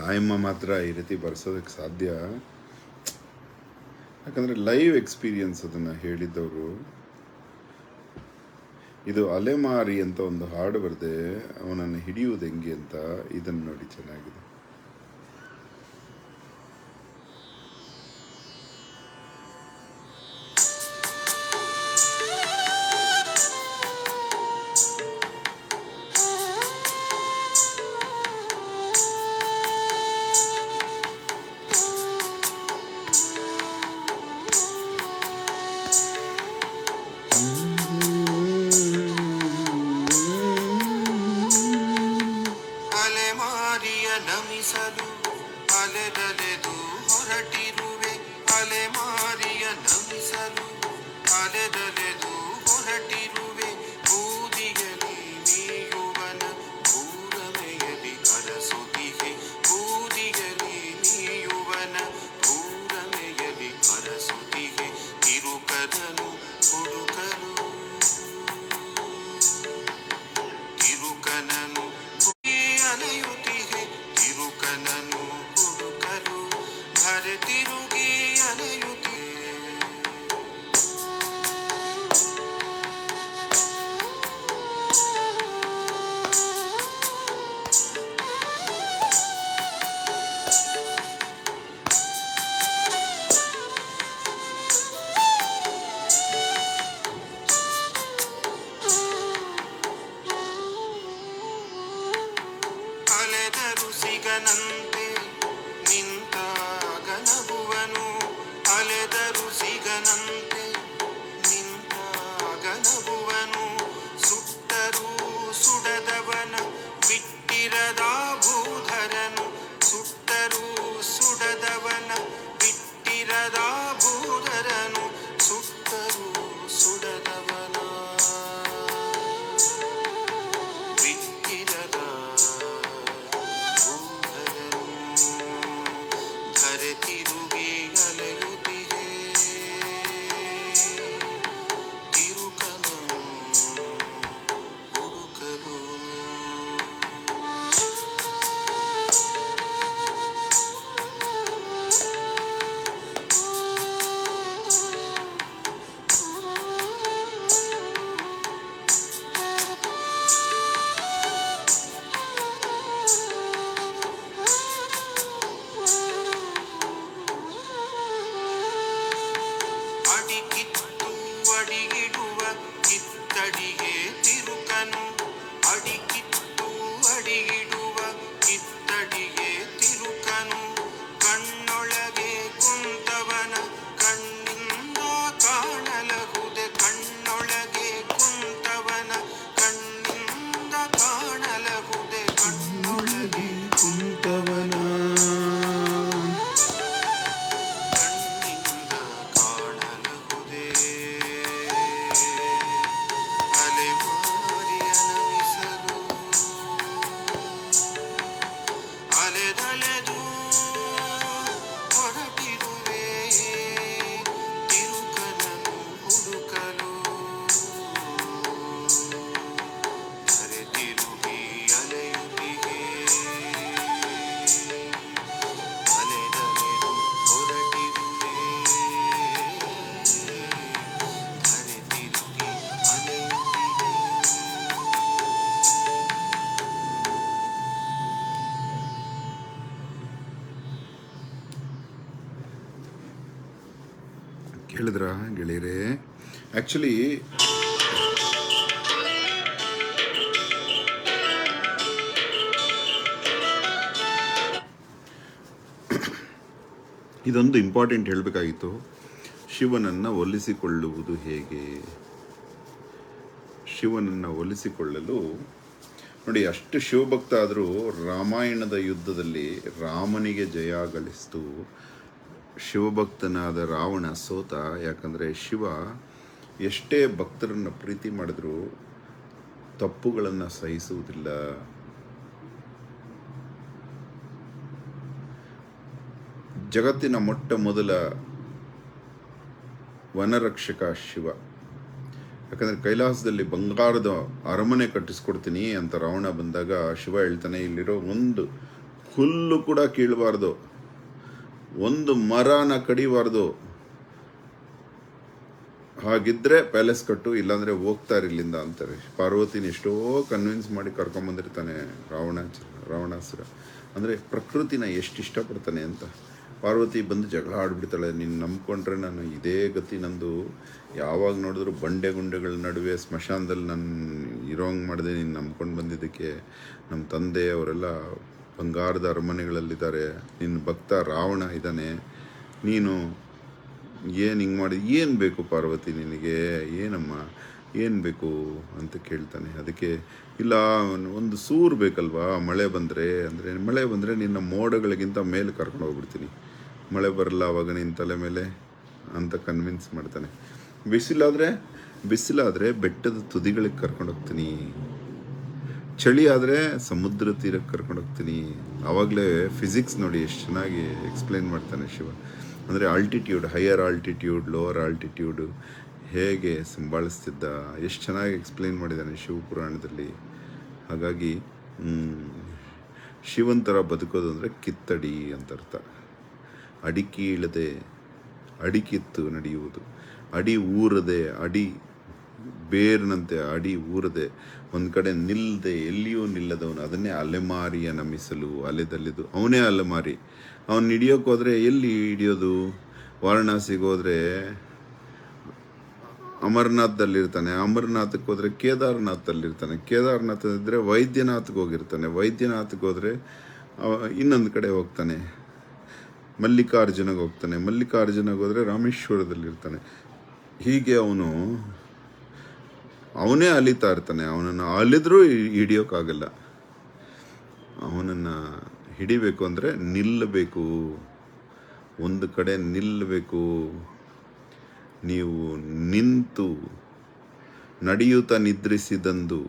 ಆಯಮ್ಮ ಮಾತ್ರ ಈ ರೀತಿ ಬರ್ಸೋದಕ್ಕೆ ಸಾಧ್ಯ, ಯಾಕಂದರೆ ಲೈವ್ ಎಕ್ಸ್ಪೀರಿಯನ್ಸ್ ಅದನ್ನು ಹೇಳಿದ್ದವರು. ಇದು ಅಲೆಮಾರಿ ಅಂತ ಒಂದು ಹಾಡು ಬರೆದೆ, ಅವನನ್ನು ಹಿಡಿಯುವುದು ಹೆಂಗೆ ಅಂತ. ಇದನ್ನು ನೋಡಿ, ಚೆನ್ನಾಗಿದೆ. ಅಲೆಮಾರಿಯ ನಮಿಸಲು ಅಲೆದಲೆದು ಹೊರಟಿರುವೆ. ಅಲೆಮಾರಿಯ ನಮಿಸಲು ಅಲೆದಲೆದು ಹೊರಟಿರುವೆ. ಬೂದಿಯಲ್ಲಿ ನೀಯುವನ ಭೂರಮೆಯಲಿ ಅರಸುತ್ತಿಗೆ. ಬೂದಿಯಲ್ಲಿ ನೀಯುವನ ಭೂರಮೆಯಲಿ ಅರಸುತ್ತಿಗೆ. ತಿರುಕದನು ಹುಡುಕಲು ತಿರುಕನನು ಅಲೆಯುತ್ತಿಗೆ. ತಿರುಕನನು ಹುಡುಕಲು ಧರೆ ತಿರುಗಿ ಅಲೆಯುತ್ತಿಗೆ. ಅಲೆದರು ಸಿಗನಂತೆ ನಿಂತಾಗ ನಗುವನು. ಅಲೆದರು ಸಿಗನಂತೆ ನಿಂತಾಗ ನಗುವನು. ಸುಟ್ಟರೂ ಸುಡದವನ ಬಿಟ್ಟಿರದ ಭೂಧರನು. ಸುಟ್ಟರೂ ಸುಡದವನ ಬಿಟ್ಟಿರದ ಭೂಧರನು. ಸುಟ್ಟರೂ ಸುಡದವನ ಬಿಟ್ಟಿರದ ಭೂಧರನು. ಧರೆ ತಿರುಗಿ ಅಲೆಯುತ್ತಿಗೆ. ತಿರುಕನನು ಹುಡುಕಲು ಅಡಿಕಿತ್ತು ಅಡಿಗಿಡುವ ಕಿತ್ತಡಿಗೆ ತಿರುಕನು. ಅಡಿಕಿತ್ತು ಅಡಿಗಿಡುವ ಕಿತ್ತಡಿಗೆ ತಿರುಕನು. ಕಣ್ಣೊಳಗೆ ಕುಂತವನ ಕಣ್ಣಿಂದ ಕಾಣಲಹುದೆ. ಕಣ್ಣೊಳಗೆ ಕುಂತವನ ಕಣ್ಣಿಂದ ಕಾಣಲಹುದೆ. ಕಣ್ಣೊಳಗೆ ಕುಂತವನ ಕಣ್ಣಿಂದ ಕಾಣಲಹುದೆ. ಅಲೆಮಾರಿಯ ನಮಿಸಲು ಅಲೆದಲೆದು ಹೊರಟಿರುವೆ. ತಿರುಕನನು ಹುಡುಕಲು ಧರೆ ತಿರುಗಿ ಅಲೆಯುತ್ತಿಗೆ. ಅಲೆದಲೆದು ಹೊರಟಿರುವೆ. ಧರೆ ತಿರುಗಿ ಅಲೆಯುತ್ತಿಗೆ. ಕೇಳಿದ್ರ ಗೆಳೆಯರೇ? ಆ್ಯಕ್ಚುಲಿ ಇದೊಂದು ಇಂಪಾರ್ಟೆಂಟ್ ಹೇಳಬೇಕಾಗಿತ್ತು. ಶಿವನನ್ನು ಒಲಿಸಿಕೊಳ್ಳುವುದು ಹೇಗೆ? ಶಿವನನ್ನು ಒಲಿಸಿಕೊಳ್ಳಲು ನೋಡಿ, ಅಷ್ಟು ಶಿವಭಕ್ತ ಆದರೂ ರಾಮಾಯಣದ ಯುದ್ಧದಲ್ಲಿ ರಾಮನಿಗೆ ಜಯ ಗಳಿಸ್ತು. ಶಿವಭಕ್ತನಾದ ರಾವಣ ಸೋತ. ಯಾಕಂದರೆ ಶಿವ ಎಷ್ಟೇ ಭಕ್ತರನ್ನು ಪ್ರೀತಿ ಮಾಡಿದ್ರೂ ತಪ್ಪುಗಳನ್ನು ಸಹಿಸುವುದಿಲ್ಲ. ಜಗತ್ತಿನ ಮೊಟ್ಟ ಮೊದಲ ವನರಕ್ಷಕ ಶಿವ. ಯಾಕಂದರೆ ಕೈಲಾಸದಲ್ಲಿ ಬಂಗಾರದ ಅರಮನೆ ಕಟ್ಟಿಸ್ಕೊಡ್ತೀನಿ ಅಂತ ರಾವಣ ಬಂದಾಗ ಶಿವ ಹೇಳ್ತಾನೆ, ಇಲ್ಲಿರೋ ಒಂದು ಹುಲ್ಲು ಕೂಡ ಕೀಳಬಾರ್ದು, ಒಂದು ಮರನ ಕಡಿಬಾರ್ದು. ಹಾಗಿದ್ರೆ ಪ್ಯಾಲೇಸ್ ಕಟ್ಟು, ಇಲ್ಲಾಂದ್ರೆ ಹೋಗ್ತಾರೆ ಇಲ್ಲಿಂದ ಅಂತಾರೆ. ಪಾರ್ವತಿನ ಎಷ್ಟೋ ಕನ್ವಿನ್ಸ್ ಮಾಡಿ ಕರ್ಕೊಂಬಂದಿರ್ತಾನೆ ರಾವಣಾಸುರ. ಅಂದರೆ ಪ್ರಕೃತಿನ ಎಷ್ಟು ಇಷ್ಟಪಡ್ತಾನೆ ಅಂತ. ಪಾರ್ವತಿ ಬಂದು ಜಗಳ ಆಡ್ಬಿಡ್ತಾಳೆ, ನೀನು ನಂಬ್ಕೊಂಡ್ರೆ ನಾನು ಇದೇ ಗತಿ ನಂದು, ಯಾವಾಗ ನೋಡಿದ್ರು ಬಂಡೆ ಗುಂಡೆಗಳ ನಡುವೆ ಸ್ಮಶಾನದಲ್ಲಿ ನಾನು ಇರೋಂಗೆ ಮಾಡಿದೆ, ನೀನು ನಂಬ್ಕೊಂಡು ಬಂದಿದ್ದಕ್ಕೆ. ನಮ್ಮ ತಂದೆ ಅವರೆಲ್ಲ ಬಂಗಾರದ ಅರಮನೆಗಳಲ್ಲಿದ್ದಾರೆ, ನಿನ್ನ ಭಕ್ತ ರಾವಣ ಇದ್ದಾನೆ, ನೀನು ಏನು ಹಿಂಗೆ ಮಾಡಿ, ಏನು ಬೇಕು ಪಾರ್ವತಿ ನಿನಗೆ, ಏನಮ್ಮ ಏನು ಬೇಕು ಅಂತ ಕೇಳ್ತಾನೆ. ಅದಕ್ಕೆ ಇಲ್ಲ, ಒಂದು ಸೂರು ಬೇಕಲ್ವಾ ಮಳೆ ಬಂದರೆ, ಅಂದರೆ ಮಳೆ ಬಂದರೆ ನಿನ್ನ ಮೋಡಗಳಿಗಿಂತ ಮೇಲೆ ಕರ್ಕೊಂಡು ಹೋಗ್ಬಿಡ್ತೀನಿ, ಮಳೆ ಬರಲ್ಲ ಅವಾಗ ನಿನ್ನ ತಲೆ ಮೇಲೆ ಅಂತ ಕನ್ವಿನ್ಸ್ ಮಾಡ್ತಾನೆ. ಬಿಸಿಲಾದರೆ ಬೆಟ್ಟದ ತುದಿಗಳಿಗೆ ಕರ್ಕೊಂಡು ಹೋಗ್ತೀನಿ, ಚಳಿ ಆದರೆ ಸಮುದ್ರ ತೀರಕ್ಕೆ ಕರ್ಕೊಂಡು ಹೋಗ್ತೀನಿ. ಆವಾಗಲೇ ಫಿಸಿಕ್ಸ್ ನೋಡಿ ಎಷ್ಟು ಚೆನ್ನಾಗಿ ಎಕ್ಸ್ಪ್ಲೈನ್ ಮಾಡ್ತಾನೆ ಶಿವ. ಅಂದರೆ ಆಲ್ಟಿಟ್ಯೂಡ್, ಹೈಯರ್ ಆಲ್ಟಿಟ್ಯೂಡ್, ಲೋವರ್ ಆಲ್ಟಿಟ್ಯೂಡು ಹೇಗೆ ಸಂಭಾಳಿಸ್ತಿದ್ದ, ಎಷ್ಟು ಚೆನ್ನಾಗಿ ಎಕ್ಸ್ಪ್ಲೈನ್ ಮಾಡಿದ್ದಾನೆ ಶಿವಪುರಾಣದಲ್ಲಿ. ಹಾಗಾಗಿ ಶಿವನ್ ಥರ ಬದುಕೋದು ಅಂದರೆ ಕಿತ್ತಡಿ ಅಂತ ಅರ್ಥ. ಅಡಿಕೀಳದೆ ಅಡಿಕಿತ್ತು ನಡೆಯುವುದು, ಅಡಿ ಊರದೆ, ಅಡಿ ಬೇರ್ನಂತೆ ಅಡಿ ಊರದೆ, ಒಂದು ಕಡೆ ನಿಲ್ಲದೆ ಎಲ್ಲಿಯೂ ನಿಲ್ಲದವನು, ಅದನ್ನೇ ಅಲೆಮಾರಿಯ ನಮಿಸಲು. ಅಲೆದಲ್ಲಿದ್ದು ಅವನೇ ಅಲೆಮಾರಿ. ಅವನು ಹಿಡಿಯೋಕೆ ಹೋದರೆ ಎಲ್ಲಿ ಹಿಡಿಯೋದು? ವಾರಣಾಸಿಗೆ ಹೋದರೆ ಅಮರನಾಥದಲ್ಲಿರ್ತಾನೆ, ಅಮರನಾಥಕ್ಕೆ ಹೋದರೆ ಕೇದಾರನಾಥದಲ್ಲಿರ್ತಾನೆ, ಕೇದಾರನಾಥ ಇದ್ದರೆ ವೈದ್ಯನಾಥಕ್ಕೆ ಹೋಗಿರ್ತಾನೆ, ವೈದ್ಯನಾಥಕ್ಕೆ ಹೋದರೆ ಇನ್ನೊಂದು ಕಡೆ ಹೋಗ್ತಾನೆ, ಮಲ್ಲಿಕಾರ್ಜುನಗೆ ಹೋಗ್ತಾನೆ, ಮಲ್ಲಿಕಾರ್ಜುನಗೆ ಹೋದರೆ ರಾಮೇಶ್ವರದಲ್ಲಿರ್ತಾನೆ. ಹೀಗೆ ಅವನೇ ಅಲಿತಾ ಇರ್ತಾನೆ. ಅವನನ್ನು ಅಲಿದ್ರೂ ಹಿಡಿಯೋಕ್ಕಾಗಲ್ಲ. ಅವನನ್ನು ಹಿಡಿಬೇಕು ಅಂದರೆ ನಿಲ್ಲಬೇಕು, ಒಂದು ಕಡೆ ನಿಲ್ಲಬೇಕು. ನೀವು ನಿಂತು ನಡೆಯುತ್ತಾ ನಿದ್ರಿಸಿದಂದು,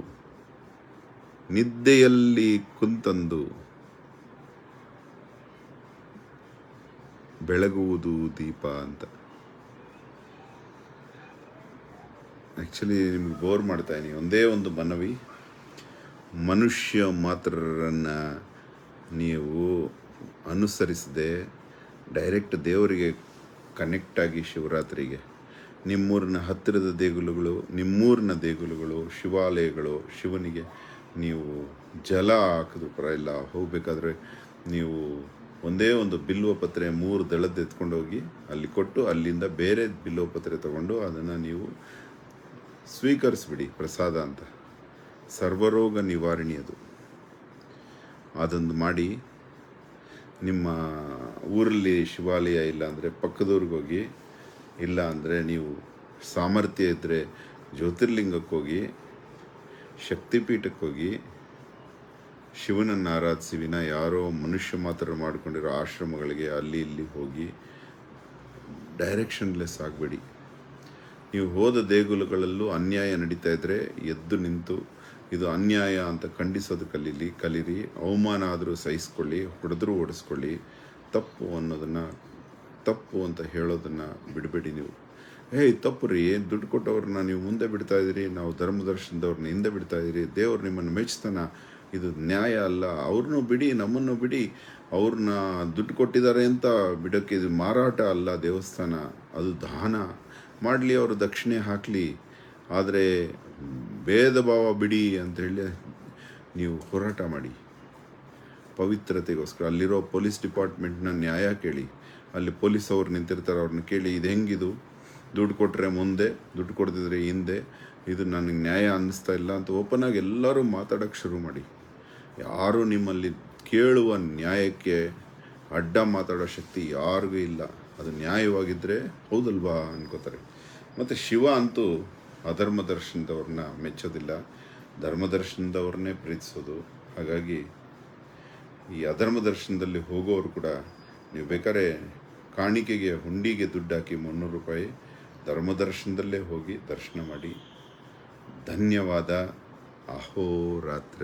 ನಿದ್ದೆಯಲ್ಲಿ ಕುಂತಂದು ಬೆಳಗುವುದು ದೀಪ ಅಂತ. ಆ್ಯಕ್ಚುಲಿ ನಿಮ್ಗೆ ಬೋರ್ ಮಾಡ್ತಾಯಿದ್ದೀನಿ. ಒಂದೇ ಒಂದು ಮನವಿ, ಮನುಷ್ಯ ಮಾತ್ರರನ್ನು ನೀವು ಅನುಸರಿಸದೆ ಡೈರೆಕ್ಟ್ ದೇವರಿಗೆ ಕನೆಕ್ಟಾಗಿ ಶಿವರಾತ್ರಿಗೆ ನಿಮ್ಮೂರಿನ ಹತ್ತಿರದ ದೇಗುಲಗಳು, ಶಿವಾಲಯಗಳು, ಶಿವನಿಗೆ ನೀವು ಜಲ ಹಾಕಿದ್ರು ಪರವಾಗಿಲ್ಲ. ಹೋಗಬೇಕಾದ್ರೆ ನೀವು ಒಂದೇ ಒಂದು ಬಿಲ್ವಪತ್ರೆ 3 ದಳದ್ದು ಎತ್ಕೊಂಡೋಗಿ ಅಲ್ಲಿ ಕೊಟ್ಟು, ಅಲ್ಲಿಂದ ಬೇರೆ ಬಿಲ್ವಪತ್ರೆ ತಗೊಂಡು ಅದನ್ನು ನೀವು ಸ್ವೀಕರಿಸ್ಬಿಡಿ ಪ್ರಸಾದ ಅಂತ. ಸರ್ವರೋಗ ನಿವಾರಣಿ ಅದು. ಅದೊಂದು ಮಾಡಿ. ನಿಮ್ಮ ಊರಲ್ಲಿ ಶಿವಾಲಯ ಇಲ್ಲ ಅಂದರೆ ಪಕ್ಕದೂರಿಗೆ ಹೋಗಿ, ಇಲ್ಲ ಅಂದರೆ ನೀವು ಸಾಮರ್ಥ್ಯ ಇದ್ದರೆ ಜ್ಯೋತಿರ್ಲಿಂಗಕ್ಕೆ ಹೋಗಿ, ಶಕ್ತಿಪೀಠಕ್ಕೆ ಹೋಗಿ ಶಿವನನ್ನು ಆರಾಧಿಸಿ. ಯಾರೋ ಮನುಷ್ಯ ಮಾತ್ರ ಮಾಡ್ಕೊಂಡಿರೋ ಆಶ್ರಮಗಳಿಗೆ ಅಲ್ಲಿ ಇಲ್ಲಿ ಹೋಗಿ ಡೈರೆಕ್ಷನ್ಲೆಸ್ ಆಗಬೇಡಿ. ನೀವು ಹೋದ ದೇಗುಲಗಳಲ್ಲೂ ಅನ್ಯಾಯ ನಡೀತಾ ಇದ್ದರೆ ಎದ್ದು ನಿಂತು ಇದು ಅನ್ಯಾಯ ಅಂತ ಖಂಡಿಸೋದು ಕಲೀರಿ. ಅವಮಾನ ಆದರೂ ಸಹಿಸ್ಕೊಳ್ಳಿ, ಹೊಡೆದ್ರೂ ಓಡಿಸ್ಕೊಳ್ಳಿ. ತಪ್ಪು ಅನ್ನೋದನ್ನು ತಪ್ಪು ಅಂತ ಹೇಳೋದನ್ನು ಬಿಡಬೇಡಿ. ನೀವು ತಪ್ಪು ರೀ, ದುಡ್ಡು ಕೊಟ್ಟವ್ರನ್ನ ನೀವು ಮುಂದೆ ಬಿಡ್ತಾಯಿದ್ದೀರಿ, ನಾವು ಧರ್ಮದರ್ಶನದವ್ರನ್ನ ಹಿಂದೆ ಬಿಡ್ತಾಯಿದ್ದೀರಿ, ದೇವ್ರು ನಿಮ್ಮನ್ನು ಮೆಚ್ತಾನ, ಇದು ನ್ಯಾಯ ಅಲ್ಲ. ಅವ್ರನ್ನೂ ಬಿಡಿ, ನಮ್ಮನ್ನು ಬಿಡಿ. ಅವ್ರನ್ನ ದುಡ್ಡು ಕೊಟ್ಟಿದ್ದಾರೆ ಅಂತ ಬಿಡೋಕ್ಕೆ ಇದು ಮಾರಾಟ ಅಲ್ಲ, ದೇವಸ್ಥಾನ ಅದು ದಾನ. ಮಾಡಲಿ, ಅವರು ದಕ್ಷಿಣೆ ಹಾಕಲಿ, ಆದರೆ ಭೇದ ಭಾವ ಬಿಡಿ ಅಂಥೇಳಿ ನೀವು ಹೋರಾಟ ಮಾಡಿ ಪವಿತ್ರತೆಗೋಸ್ಕರ. ಅಲ್ಲಿರೋ ಪೊಲೀಸ್ ಡಿಪಾರ್ಟ್ಮೆಂಟ್ನ ನ್ಯಾಯ ಕೇಳಿ. ಅಲ್ಲಿ ಪೊಲೀಸ್ ಅವ್ರು ನಿಂತಿರ್ತಾರೆ, ಅವ್ರನ್ನ ಕೇಳಿ, ಇದು ಹೆಂಗಿದು, ದುಡ್ಡು ಕೊಟ್ಟರೆ ಮುಂದೆ, ದುಡ್ಡು ಕೊಡ್ತಿದ್ರೆ ಹಿಂದೆ, ಇದು ನನಗೆ ನ್ಯಾಯ ಅನ್ನಿಸ್ತಾ ಇಲ್ಲ ಅಂತ ಓಪನ್ ಆಗಿ ಎಲ್ಲರೂ ಮಾತಾಡೋಕ್ಕೆ ಶುರು ಮಾಡಿ. ಯಾರೂ ನಿಮ್ಮಲ್ಲಿ ಕೇಳುವ ನ್ಯಾಯಕ್ಕೆ ಅಡ್ಡ ಮಾತಾಡೋ ಶಕ್ತಿ ಯಾರಿಗೂ ಇಲ್ಲ. ಅದು ನ್ಯಾಯವಾಗಿದ್ದರೆ ಹೌದಲ್ವಾ ಅನ್ಕೋತಾರೆ. ಮತ್ತು ಶಿವ ಅಂತೂ ಅಧರ್ಮದರ್ಶನದವ್ರನ್ನ ಮೆಚ್ಚೋದಿಲ್ಲ, ಧರ್ಮದರ್ಶನದವ್ರನ್ನೇ ಪ್ರೀತಿಸೋದು. ಹಾಗಾಗಿ ಈ ಅಧರ್ಮದರ್ಶನದಲ್ಲಿ ಹೋಗೋರು ಕೂಡ ನೀವು ಬೇಕಾದ್ರೆ ಕಾಣಿಕೆಗೆ ಹುಂಡಿಗೆ ದುಡ್ಡು ಹಾಕಿ 300 ರೂಪಾಯಿ, ಧರ್ಮದರ್ಶನದಲ್ಲೇ ಹೋಗಿ ದರ್ಶನ ಮಾಡಿ. ಧನ್ಯವಾದ. ಅಹೋರಾತ್ರ.